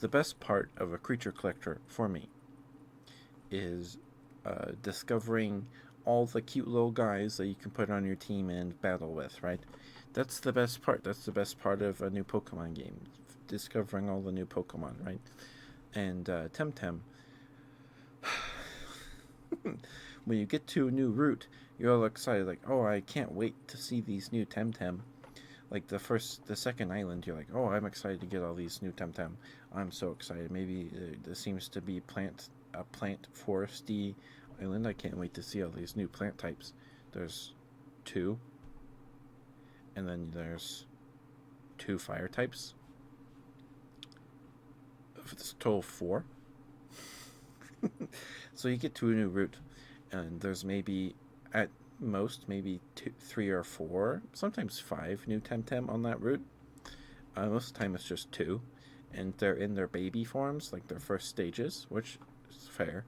best part of a creature collector for me is discovering all the cute little guys that you can put on your team and battle with, right? That's the best part. That's the best part of a new Pokemon game. Discovering all the new Pokemon, right? And Temtem, when you get to a new route, you're all excited, like, oh, I can't wait to see these new Temtem. Like the second island, you're like, oh, I'm excited to get all these new Temtem. I'm so excited. Maybe there seems to be a plant foresty island. I can't wait to see all these new plant types. There's 2, and then there's 2 fire types. It's a total of 4. So you get to a new route, and there's maybe at most maybe 3 or 4, sometimes 5 new Temtem on that route. Most of the time it's just 2, and they're in their baby forms, like their first stages, which is fair.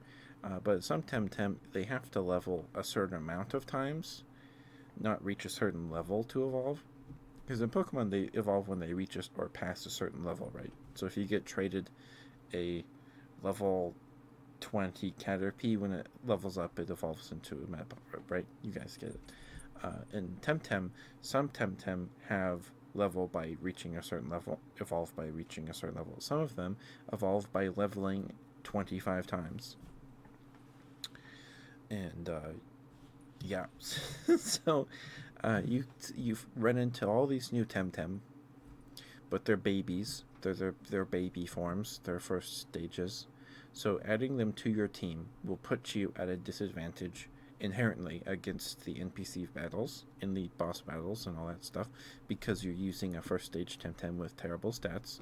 But some Temtem, they have to level a certain amount of times, not reach a certain level to evolve. Because in Pokemon, they evolve when they reach or pass a certain level, right? So if you get traded a level 20 Caterpie, when it levels up, it evolves into a Metaphor, right? You guys get it. In Temtem, some Temtem have level by reaching a certain level, evolve by reaching a certain level. Some of them evolve by leveling 25 times. And yeah, so you run into all these new Temtem, but they're babies. They're baby forms. Their first stages. So adding them to your team will put you at a disadvantage inherently against the NPC battles, in the boss battles and all that stuff, because you're using a first stage Temtem with terrible stats,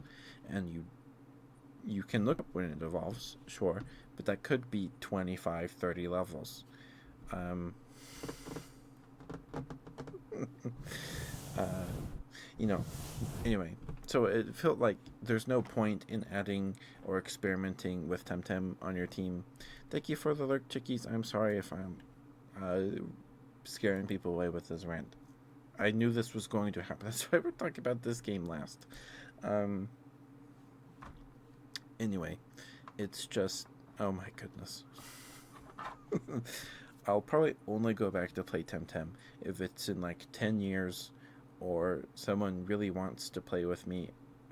and you can look up when it evolves, sure, but that could be 25, 30 levels. You know, anyway, so it felt like there's no point in adding or experimenting with Temtem on your team. Thank you for the lurk, chickies. I'm sorry if I'm scaring people away with this rant. I knew this was going to happen. That's why we're talking about this game last. Anyway, it's just, oh my goodness. I'll probably only go back to play Temtem if it's in like 10 years, or someone really wants to play with me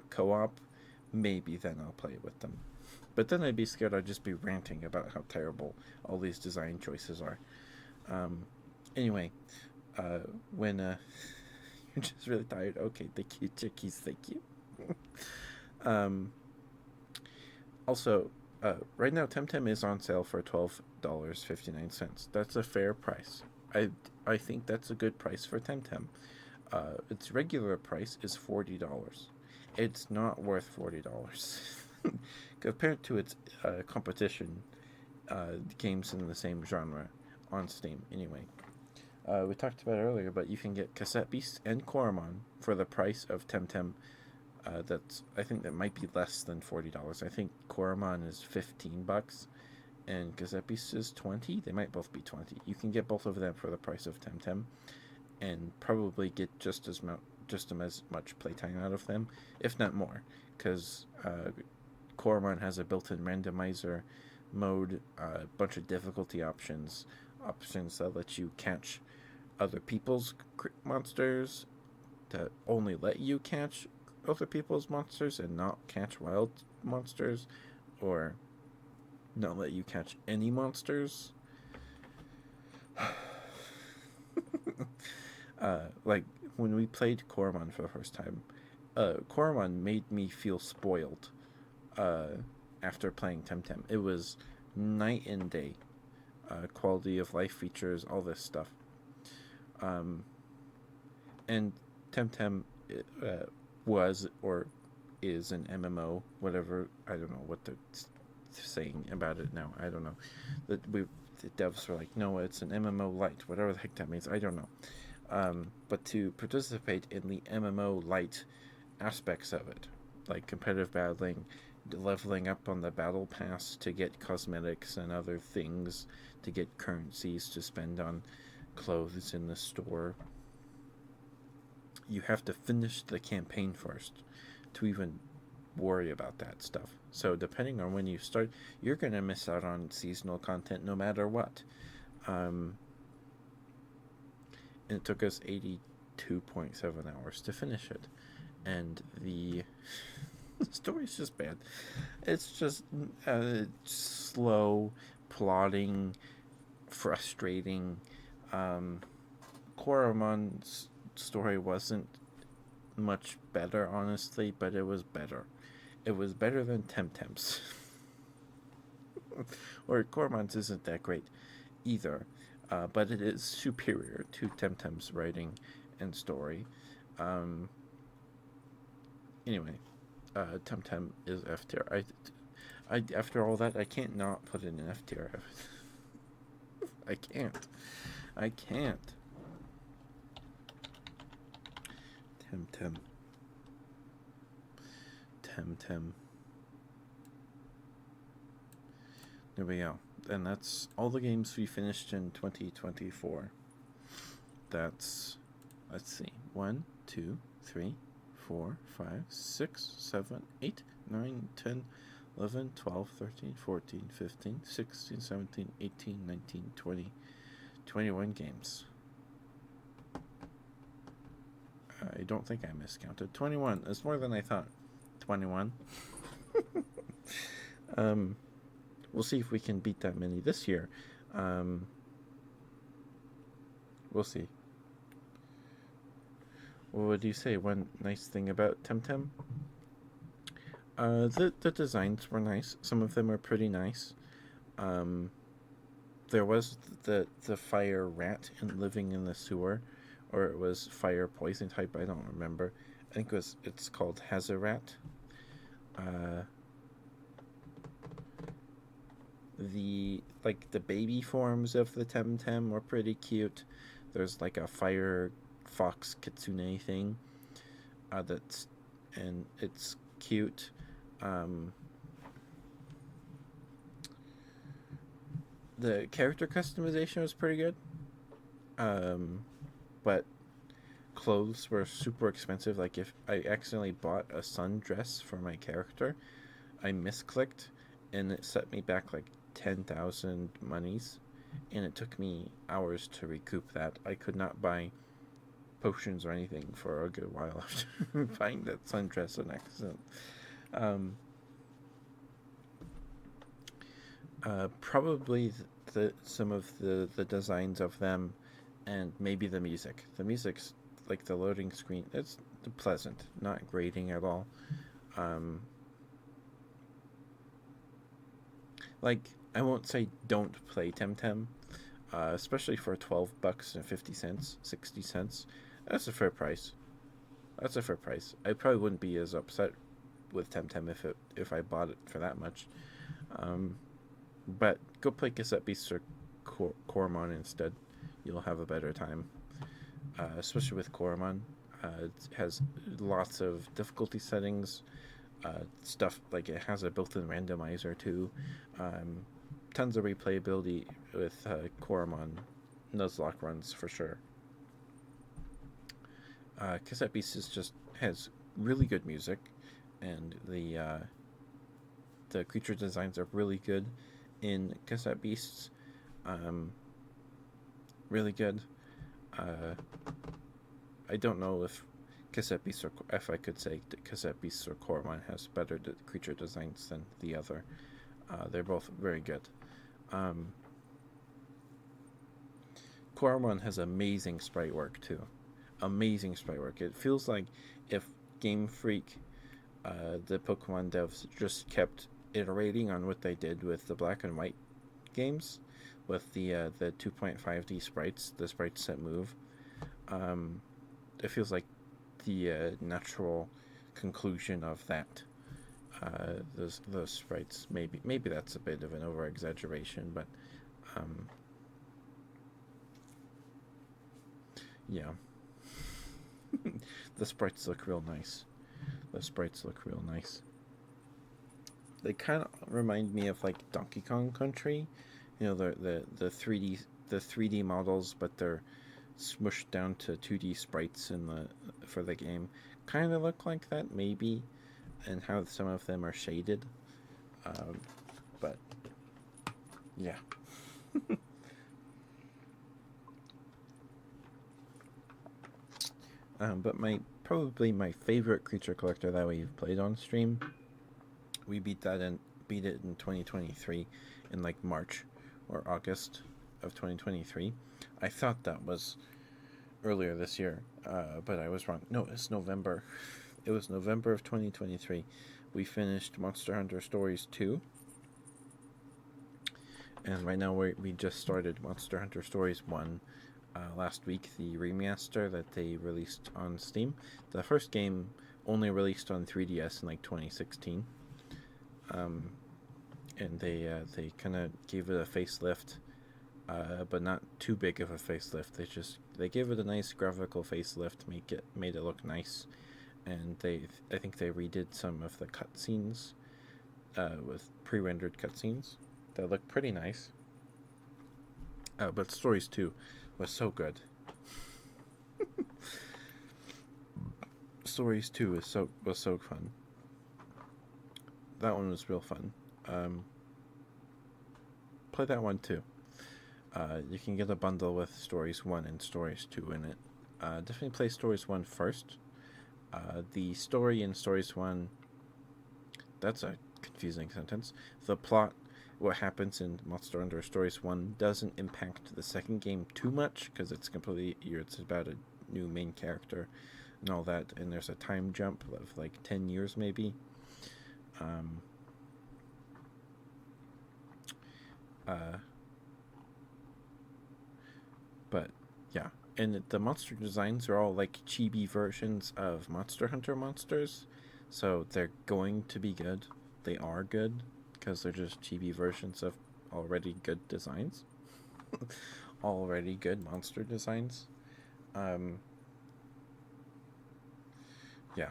co-op. Maybe then I'll play with them. But then I'd be scared I'd just be ranting about how terrible all these design choices are. Anyway, when you're just really tired, okay, thank you, chickies, thank you. Also, right now Temtem is on sale for $12.59. That's a fair price. I think that's a good price for Temtem. Its regular price is $40. it's not worth $40 compared to its competition games in the same genre on Steam. Anyway, we talked about it earlier, but you can get Cassette Beast and Coromon for the price of Temtem. I think that might be less than $40. I think Coromon is $15 and Cassette Beast is 20. They might both be 20. You can get both of them for the price of Temtem, and probably get just as much playtime out of them, if not more, because Coromon has a built-in randomizer mode, a bunch of difficulty options that let you catch other people's monsters, that only let you catch other people's monsters and not catch wild monsters, or not let you catch any monsters. Like when we played Coromon for the first time, Coromon made me feel spoiled after playing Temtem. It was night and day. Quality of life features, all this stuff. And Temtem was or is an MMO, whatever. I don't know what they're saying about it now. I don't know. The devs were like, no, it's an MMO light, whatever the heck that means. I don't know. But to participate in the MMO light aspects of it, like competitive battling, leveling up on the battle pass to get cosmetics and other things, to get currencies to spend on clothes in the store, you have to finish the campaign first to even worry about that stuff. So depending on when you start, you're going to miss out on seasonal content no matter what. And it took us 82.7 hours to finish it. And the story's just bad. It's just slow, plodding, frustrating. Coromon's story wasn't much better, honestly, but it was better. It was better than Temtem's. Or Coromon's isn't that great either, but it is superior to Temtem's writing and story. Anyway, Temtem is F tier. I after all that, I can't not put it in F tier. I can't. Temtem. There we go. And that's all the games we finished in 2024. That's, let's see, 1, 2, 3, 4, 5, 6, 7, 8, 9, 10, 11, 12, 13, 14, 15, 16, 17, 18, 19, 20, 21 games. I don't think I miscounted. 21. That's more than I thought. 21. We'll see if we can beat that many this year. We'll see. What would you say? One nice thing about Temtem? The designs were nice. Some of them are pretty nice. There was the fire rat living in the sewer, or it was fire poison type. I don't remember. I think it's called Hazarat. The baby forms of the Temtem were pretty cute. There's like a fire fox kitsune thing. It's cute. The character customization was pretty good. But clothes were super expensive. Like, if I accidentally bought a sundress for my character, I misclicked and it set me back like 10,000 monies, and it took me hours to recoup that. I could not buy potions or anything for a good while after buying that sundress on accident. Probably some of the designs of them, and maybe the music. The music's like the loading screen. It's pleasant, not grating at all. Like, I won't say don't play Temtem, especially for $12 and 50 cents, 60 cents. That's a fair price. That's a fair price. I probably wouldn't be as upset with Temtem if I bought it for that much. But go play Cassette Beasts or Coromon instead. You'll have a better time, especially with Coromon. It has lots of difficulty settings, stuff like it has a built-in randomizer too. Tons of replayability with Coromon Nuzlocke runs for sure. Cassette Beasts just has really good music, and the creature designs are really good in Cassette Beasts. Really good. I don't know if Cassette Beasts, or if I could say that Cassette Beasts or Coromon has better creature designs than the other. They're both very good. Coromon has amazing sprite work too. Amazing sprite work. It feels like if Game Freak, the Pokemon devs, just kept iterating on what they did with the Black and White games, with the 2.5D sprites, the sprites that move. It feels like the natural conclusion of that. Those sprites, maybe that's a bit of an over exaggeration, but yeah. The sprites look real nice. They kind of remind me of like Donkey Kong Country, the 3D models, but they're smushed down to 2D sprites for the game. Kind of look like that maybe, and how some of them are shaded. But yeah. But probably my favorite creature collector that we've played on stream, we beat it in 2023 in like March or August of 2023. I thought that was earlier this year, but I was wrong. No, it's November. It was November of 2023. We finished Monster Hunter Stories 2. And right now we just started Monster Hunter Stories 1 last week, the remaster that they released on Steam. The first game only released on 3DS in like 2016. And they kind of gave it a facelift, but not too big of a facelift. They gave it a nice graphical facelift, made it look nice, and I think they redid some of the cutscenes with pre-rendered cutscenes that look pretty nice. But Stories 2 was so good. Stories 2 was so fun. That one was real fun. Play that one too. You can get a bundle with Stories 1 and Stories 2 in it. Definitely play Stories 1 first. The story in Stories 1... That's a confusing sentence. The plot, what happens in Monster Hunter Stories 1, doesn't impact the second game too much, because it's about a new main character and all that, and there's a time jump of like 10 years maybe. But yeah, and the monster designs are all like chibi versions of Monster Hunter monsters, so they're going to be good. They are good because they're just chibi versions of already good designs. Already good monster designs. Yeah.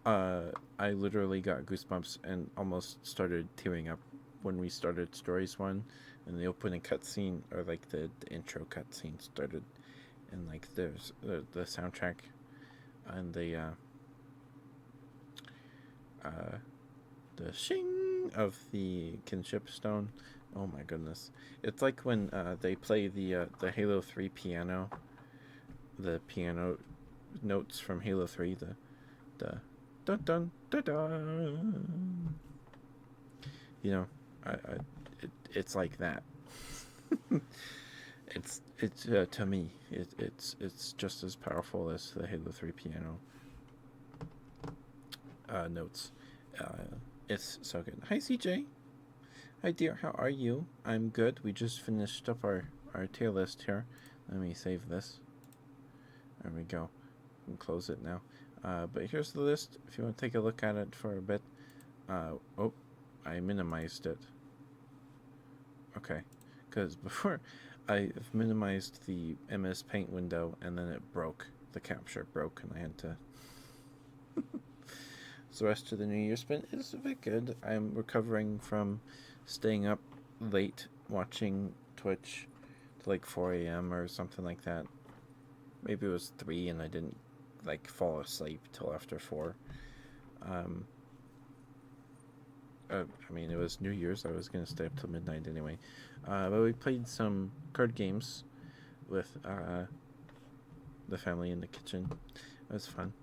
I literally got goosebumps and almost started tearing up when we started Stories 1, and the opening cutscene, or like the intro cutscene started, and like there's the soundtrack and the shing of the kinship stone. Oh my goodness. It's like when they play the Halo 3 piano, the piano notes from Halo 3, the dun dun dun dun. It's like that. it's to me it's just as powerful as the Halo 3 piano notes. It's so good. Hi CJ. Hi dear, how are you? I'm good. We just finished up our our tier list here. Let me save this. There we go. We can close it now. But here's the list. If you want to take a look at it for a bit. Oh, I minimized it. Okay, because before I've minimized the MS Paint window and then it broke. The capture broke and I had to. So the rest of the New Year spin is a bit good. I'm recovering from staying up late watching Twitch to like 4 a.m. or something like that. Maybe it was 3 and I didn't like fall asleep till after 4. I mean, it was New Year's. I was going to stay up till midnight anyway. But we played some card games with the family in the kitchen. It was fun.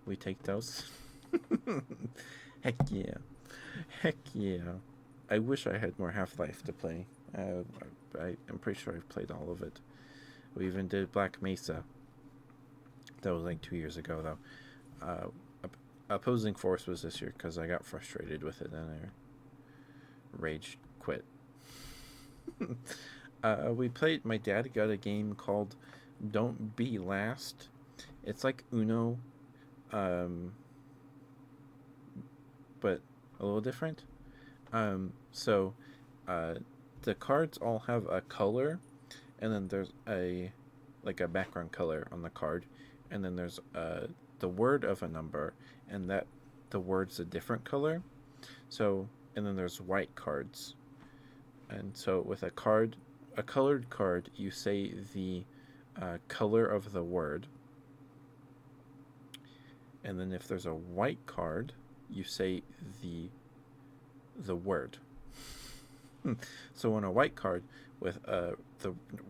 We take those. Heck yeah. Heck yeah. I wish I had more Half-Life to play. I'm pretty sure I've played all of it. We even did Black Mesa. That was like 2 years ago, though. Opposing Force was this year because I got frustrated with it and I rage quit. My dad got a game called Don't Be Last. It's like Uno, but a little different. So the cards all have a color, and then there's a background color on the card, and then there's the word of a number, and that the word's a different color. So, and then there's white cards. And so with a colored card, you say the color of the word. And then if there's a white card, you say the word. So on a white card with the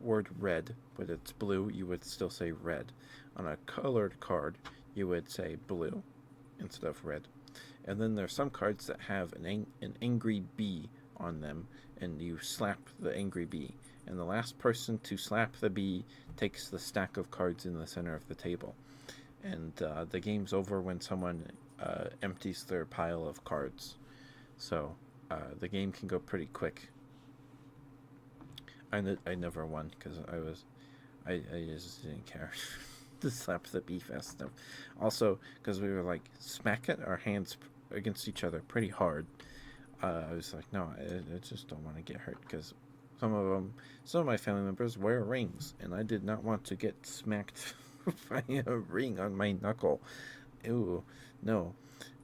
word red, but it's blue, you would still say red. On a colored card, you would say blue instead of red. And then there's some cards that have an angry bee on them, and you slap the angry bee. And the last person to slap the bee takes the stack of cards in the center of the table. And the game's over when someone empties their pile of cards. So the game can go pretty quick. I never won because I just didn't care to slap the bee fast enough. Also, because we were like smacking our hands against each other pretty hard. I was like, no, I just don't want to get hurt because some of my family members wear rings, and I did not want to get smacked by a ring on my knuckle. Ew, no.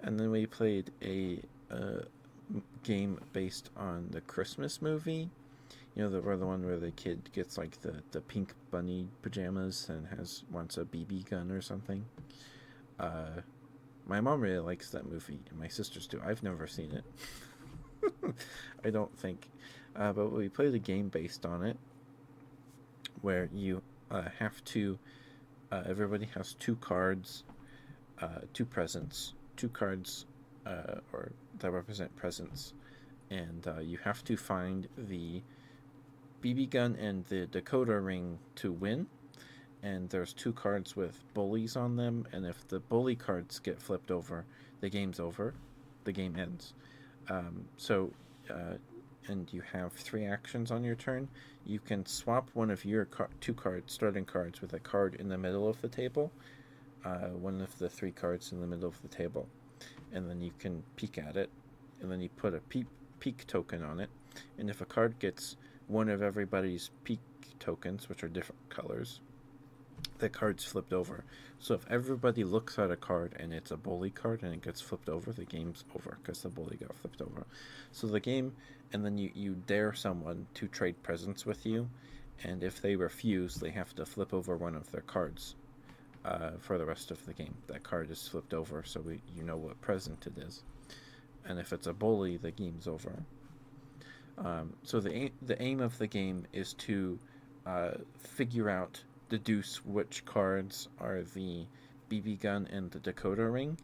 And then we played a game based on the Christmas movie. You know, the one where the kid gets like the pink bunny pajamas and wants a BB gun or something. My mom really likes that movie, and my sisters do. I've never seen it. I don't think. But we played a game based on it where you have to. Everybody has 2 cards, 2 presents, 2 cards or that represent presents, and you have to find the BB gun and the decoder ring to win. And there's 2 cards with bullies on them, and if the bully cards get flipped over, the game's over. The game ends. And you have 3 actions on your turn. You can swap one of your 2 starting cards with a card in the middle of the table, one of the 3 cards in the middle of the table, and then you can peek at it, and then you put a peek token on it, and if a card gets one of everybody's peek tokens, which are different colors, the card's flipped over. So if everybody looks at a card and it's a bully card and it gets flipped over, the game's over because the bully got flipped over. So the game, and then you dare someone to trade presents with you, and if they refuse, they have to flip over one of their cards for the rest of the game. That card is flipped over, so you know what present it is. And if it's a bully, the game's over. So the aim of the game is to deduce which cards are the BB gun and the decoder ring,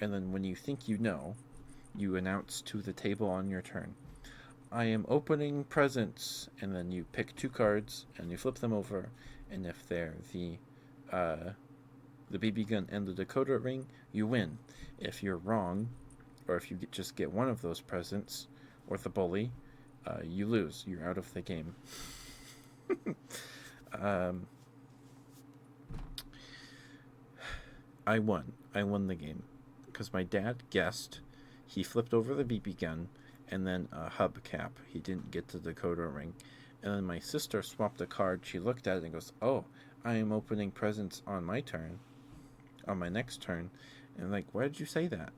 and then when you think you know, you announce to the table on your turn, I am opening presents, and then you pick 2 cards and you flip them over, and if they're the BB gun and the decoder ring, you win. If you're wrong, or if you just get one of those presents or the bully, you lose. You're out of the game. um, I won. I won the game because my dad guessed. He flipped over the BB gun and then a hubcap. He didn't get the decoder ring. And then my sister swapped a card. She looked at it and goes, "Oh, I am opening presents on my turn, on my next turn." And I'm like, "Why did you say that?"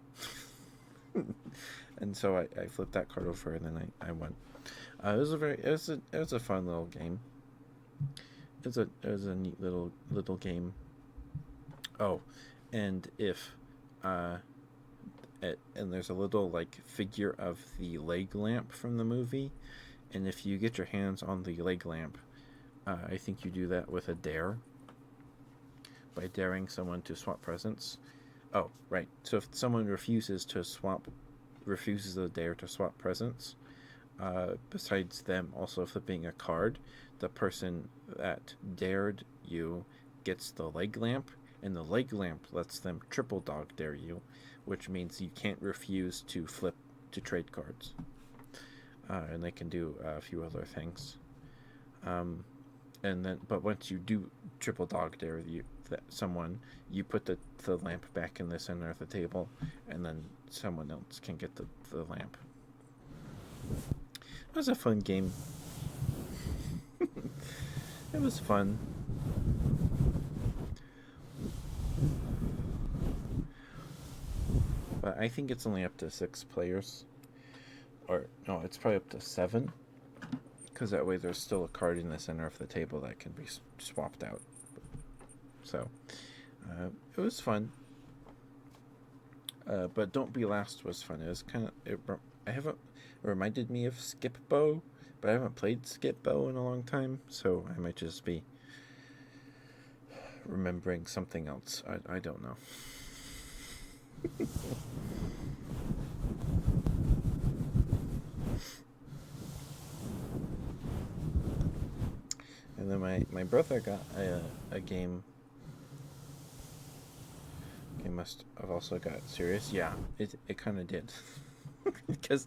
And so I flipped that card over and then I won. It was a fun little game. It was a neat little game. Oh, and if and there's a little like figure of the leg lamp from the movie, and if you get your hands on the leg lamp, I think you do that with a dare, by daring someone to swap presents. Oh, right. So if someone refuses the dare to swap presents, besides them also flipping a card, the person that dared you gets the leg lamp, and the leg lamp lets them triple dog dare you, which means you can't refuse to flip to trade cards. And they can do a few other things. But once you do triple dog dare someone, you put the lamp back in the center of the table, and then someone else can get the lamp. It was a fun game. It was fun. But I think it's only up to 6 players. Or, no, it's probably up to 7. Because that way there's still a card in the center of the table that can be swapped out. So, it was fun. But Don't Be Last was fun. It was kind of... it reminded me of Skip Bo, but I haven't played Skip Bo in a long time, so I might just be remembering something else. I don't know. And then my brother got a game. It must have also got serious. Yeah, it kind of did. Because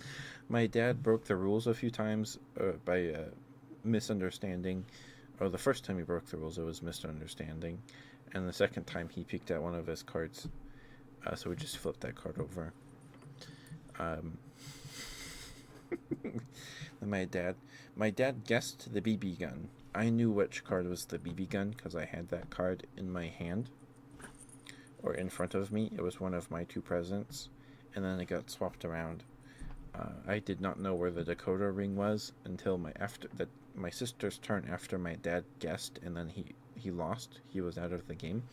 my dad broke the rules a few times by misunderstanding. Or the first time he broke the rules, it was misunderstanding. And the second time, he peeked at one of his cards. So we just flipped that card over. My dad guessed the BB gun. I knew which card was the BB gun because I had that card in my hand. Or in front of me. It was one of my 2 presents. And then it got swapped around. I did not know where the decoder ring was until my sister's turn after my dad guessed, and then he lost. He was out of the game.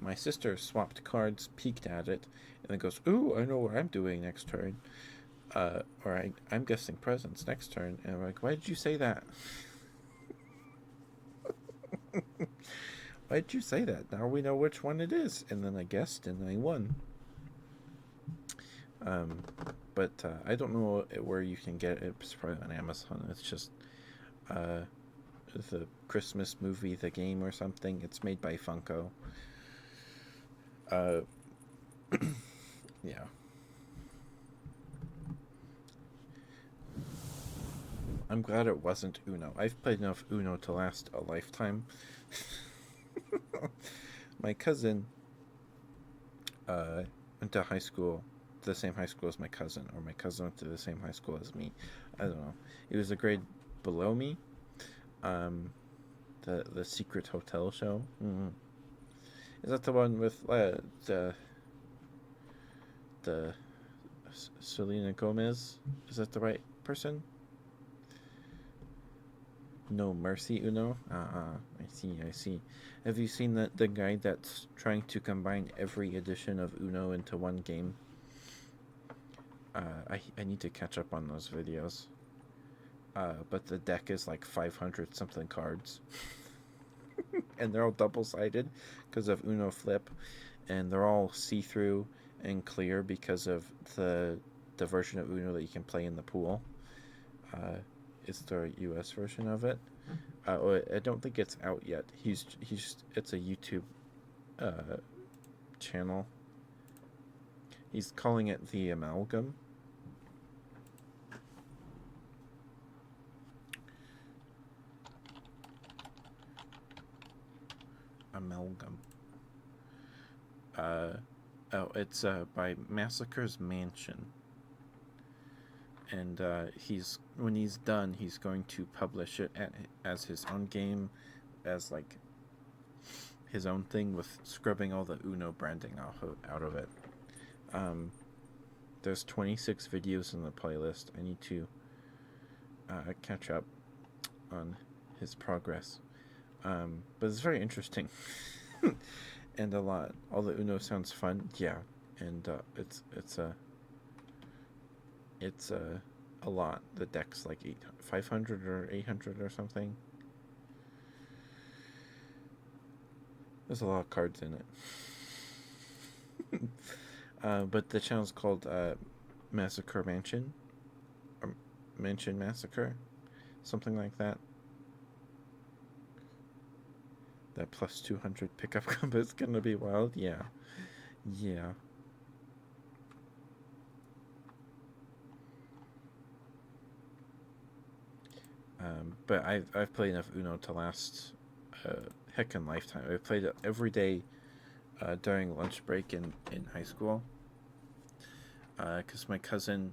My sister swapped cards, peeked at it, and then goes, "Ooh, I know what I'm doing next turn." I'm guessing presents next turn. And I'm like, "Why did you say that?" Why did you say that? Now we know which one it is. And then I guessed, and I won. But I don't know where you can get it. It's probably on Amazon. It's just the Christmas movie, the game or something. It's made by Funko. Yeah. I'm glad it wasn't Uno. I've played enough Uno to last a lifetime. My cousin went to high school, the same high school as my cousin, or my cousin went to the same high school as me. I don't know. He was a grade below me. The Secret Hotel show. Mm-hmm. Is that the one with the Selena Gomez? Is that the right person? No Mercy Uno? I see. Have you seen the guy that's trying to combine every edition of Uno into one game? I need to catch up on those videos. But the deck is like 500 something cards. And they're all double-sided because of Uno Flip. And they're all see-through and clear because of the version of Uno that you can play in the pool. It's the US version of it. I don't think it's out yet. It's a YouTube channel. He's calling it The Amalgam. Amalgam. It's by Massacre's Mansion. And when he's done, he's going to publish it as his own game, as like his own thing, with scrubbing all the Uno branding out of it. There's 26 videos in the playlist. I need to catch up on his progress. But it's very interesting. And a lot. All the Uno sounds fun. Yeah. And it's a lot. The deck's like 500 or 800 or something. There's a lot of cards in it. But the channel's called Massacre Mansion. Or Mansion Massacre. Something like that. That plus 200 pickup combo is gonna be wild. Yeah. Yeah. But I've played enough Uno to last heckin' lifetime. I played it every day during lunch break in high school. Because my cousin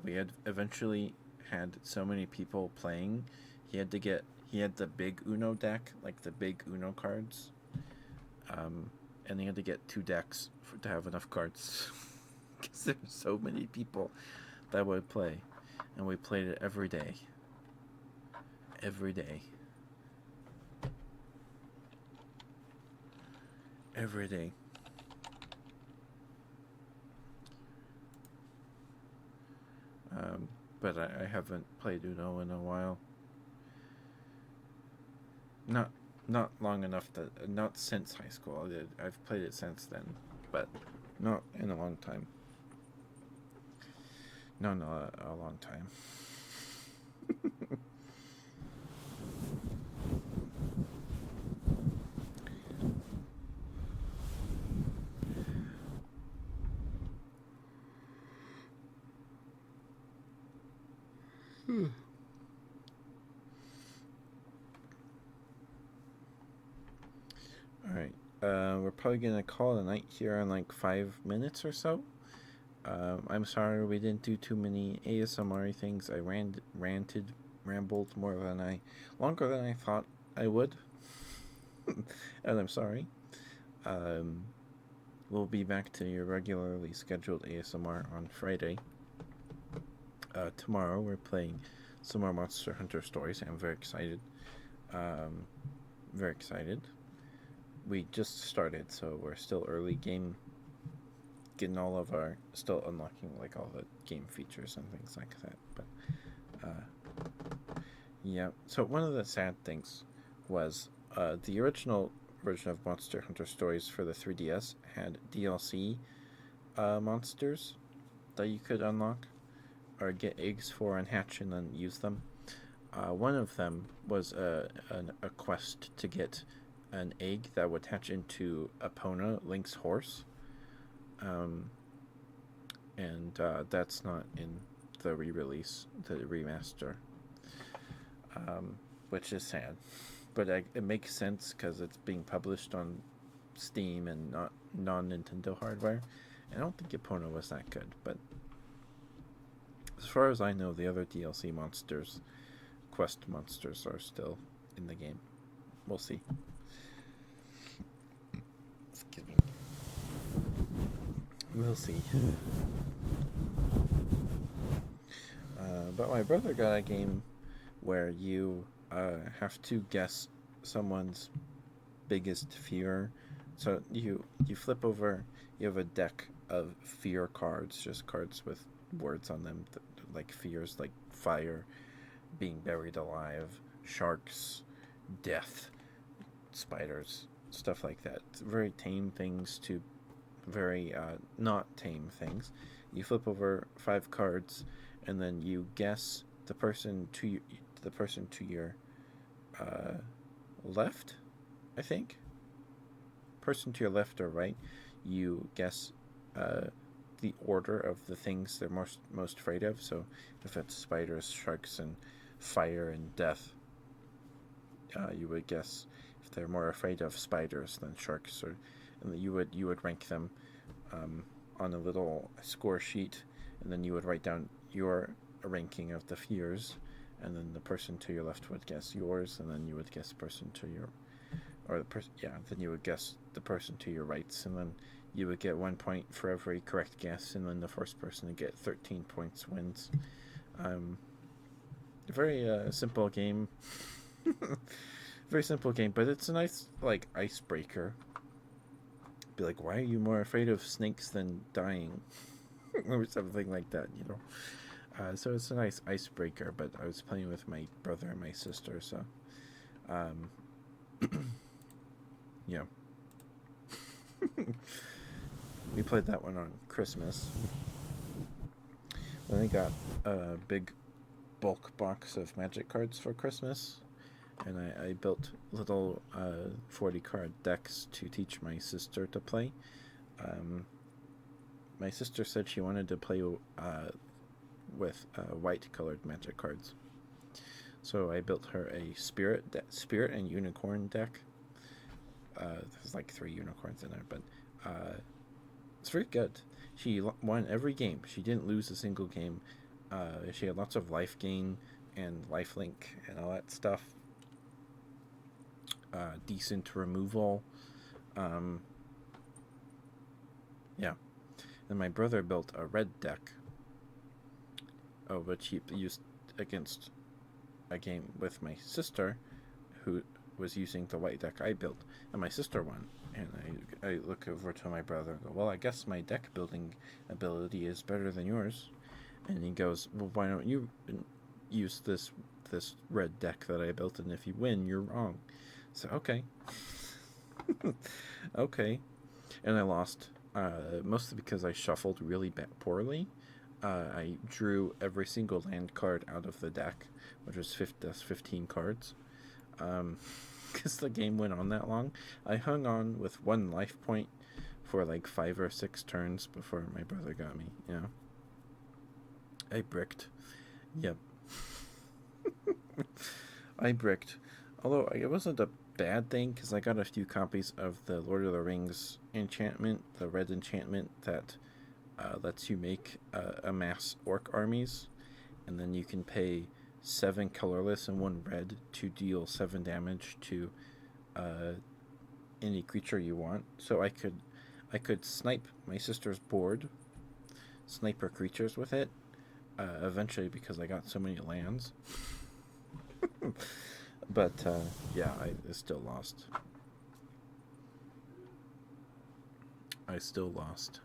we had eventually had so many people playing, he had the big Uno deck, like the big Uno cards, and he had to get 2 decks to have enough cards, because there were so many people that would play, and we played it every day. Every day. Every day. But I haven't played Uno in a while. Not long enough not since high school. I've played it since then, but not in a long time. No, a long time. Alright, we're probably gonna call it a night here in like 5 minutes or so. I'm sorry we didn't do too many ASMR things. I rambled longer than I thought I would. And I'm sorry. We'll be back to your regularly scheduled ASMR on Friday. Tomorrow we're playing some more Monster Hunter stories. I'm very excited. Very excited. We just started, so we're still early game. Getting still unlocking like all the game features and things like that. But yeah. So one of the sad things was the original version of Monster Hunter Stories for the 3DS had DLC monsters that you could unlock or get eggs for and hatch and then use them. One of them was a quest to get an egg that would hatch into Epona, Link's horse. And that's not in the re-release, the remaster, which is sad. But it makes sense because it's being published on Steam and not non-Nintendo hardware. And I don't think Epona was that good, but as far as I know, the other DLC monsters, quest monsters, are still in the game. We'll see. Excuse me. We'll see. But my brother got a game where you have to guess someone's biggest fear. So you flip over, you have a deck of fear cards, just cards with words on them, like fears, like fire, being buried alive, sharks, death, spiders, stuff like that. It's very tame things to very not tame things. You flip over 5 cards, and then you guess the person to your left, I think. Person to your left or right. You guess the order of the things they're most afraid of. So if it's spiders, sharks, and fire and death, you would guess if they're more afraid of spiders than sharks, or and you would rank them on a little score sheet, and then you would write down your ranking of the fears, and then the person to your left would guess yours, and then you would guess the person to your, or the person, yeah, then you would guess the person to your rights, and then you would get 1 point for every correct guess, and then the first person to get 13 points wins. Very simple game. Very simple game, but it's a nice like icebreaker. Be like, why are you more afraid of snakes than dying? Or something like that, you know. So it's a nice icebreaker, but I was playing with my brother and my sister, so yeah. We played that one on Christmas. Then I got a big bulk box of magic cards for Christmas, and I built little 40 card decks to teach my sister to play. My sister said she wanted to play with white colored magic cards, so I built her a spirit and unicorn deck. There's like 3 unicorns in there, but it's very good. She won every game. She didn't lose a single game. She had lots of life gain and life link and all that stuff. Decent removal. Yeah. And my brother built a red deck. Oh, but he used against a game with my sister, who was using the white deck I built, and my sister won. And I look over to my brother and go, well, I guess my deck building ability is better than yours. And he goes, well, why don't you use this red deck that I built, and if you win, you're wrong. So, okay. Okay. And I lost, mostly because I shuffled really poorly. I drew every single land card out of the deck, which was 15 cards. Because the game went on that long. I hung on with 1 life point for like 5 or 6 turns before my brother got me, you know. I bricked. Yep. I bricked. Although it wasn't a bad thing, because I got a few copies of the Lord of the Rings enchantment, the red enchantment that lets you make amass orc armies, and then you can pay 7 colorless and 1 red to deal 7 damage to any creature you want. So I could snipe my sister's board, snipe her creatures with it. Eventually, because I got so many lands. But yeah, I still lost. I still lost.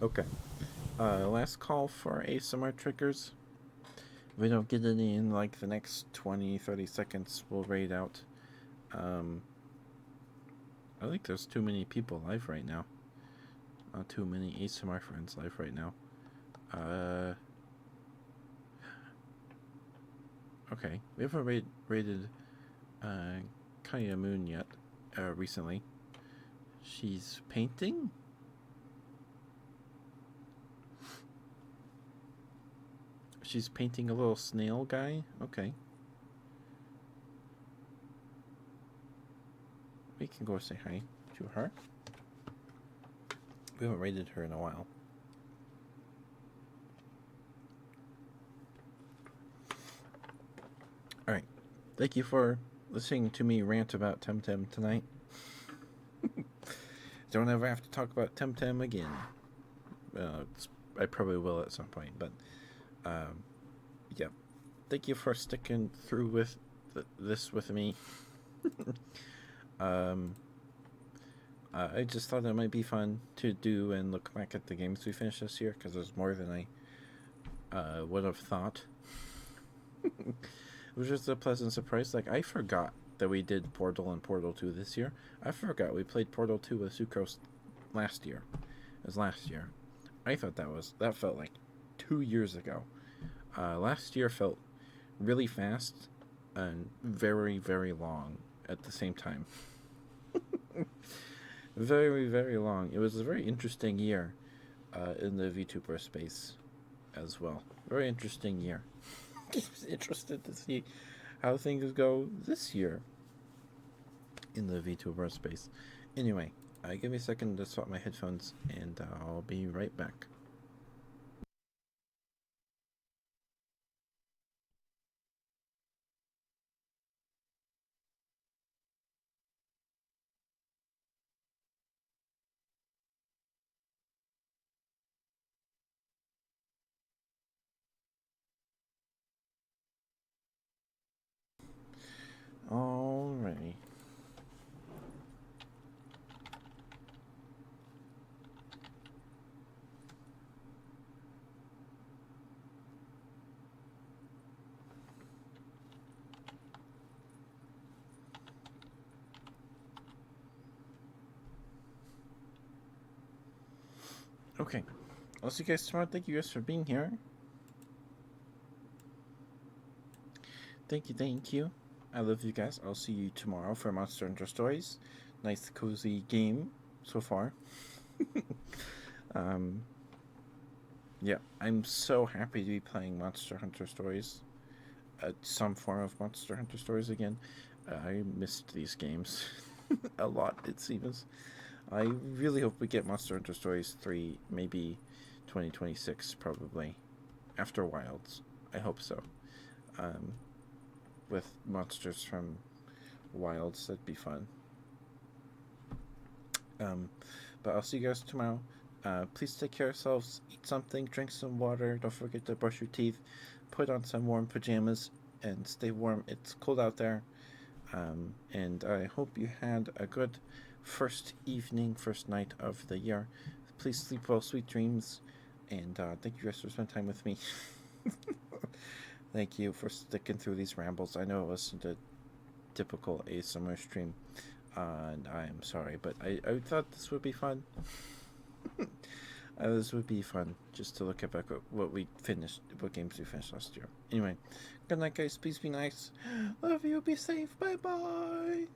Okay. Last call for ASMR triggers. If we don't get any in like the next 20-30 seconds, we'll raid out. I think there's too many people live right now. Not too many ASMR friends live right now. Okay, we haven't raided Kaya Moon yet. Recently, she's painting. She's painting a little snail guy. Okay. We can go say hi to her. We haven't raided her in a while. Alright. Thank you for listening to me rant about Temtem tonight. Don't ever have to talk about Temtem again. I probably will at some point, but yeah. Thank you for sticking through with this with me. I just thought it might be fun to do and look back at the games we finished this year, because there's more than I would have thought. It was just a pleasant surprise. Like, I forgot that we did Portal and Portal 2 this year. I forgot we played Portal 2 with Sucrose last year. It was last year. I thought that felt like 2 years ago. Last year felt really fast and very, very long at the same time. Very, very long. It was a very interesting year in the VTuber space as well. Very interesting year. interested to see how things go this year in the VTuber space. Anyway, give me a second to swap my headphones, and I'll be right back. Alrighty. Okay. I'll see you guys tomorrow. Thank you guys for being here. Thank you. I love you guys. I'll see you tomorrow for Monster Hunter Stories. Nice, cozy game so far. Yeah, I'm so happy to be playing Monster Hunter Stories. Some form of Monster Hunter Stories again. I missed these games a lot, it seems. I really hope we get Monster Hunter Stories 3, maybe 2026, probably. After Wilds. I hope so. With monsters from Wilds, that'd be fun. But I'll see you guys tomorrow. Please take care of yourselves. Eat something, drink some water. Don't forget to brush your teeth. Put on some warm pajamas and stay warm. It's cold out there. And I hope you had a good first night of the year. Please sleep well, sweet dreams. And thank you guys for spending time with me. Thank you for sticking through these rambles. I know it wasn't a typical ASMR stream. And I'm sorry, but I thought this would be fun. This would be fun just to look at back what what games we finished last year. Anyway, good night, guys. Please be nice. Love you. Be safe. Bye bye.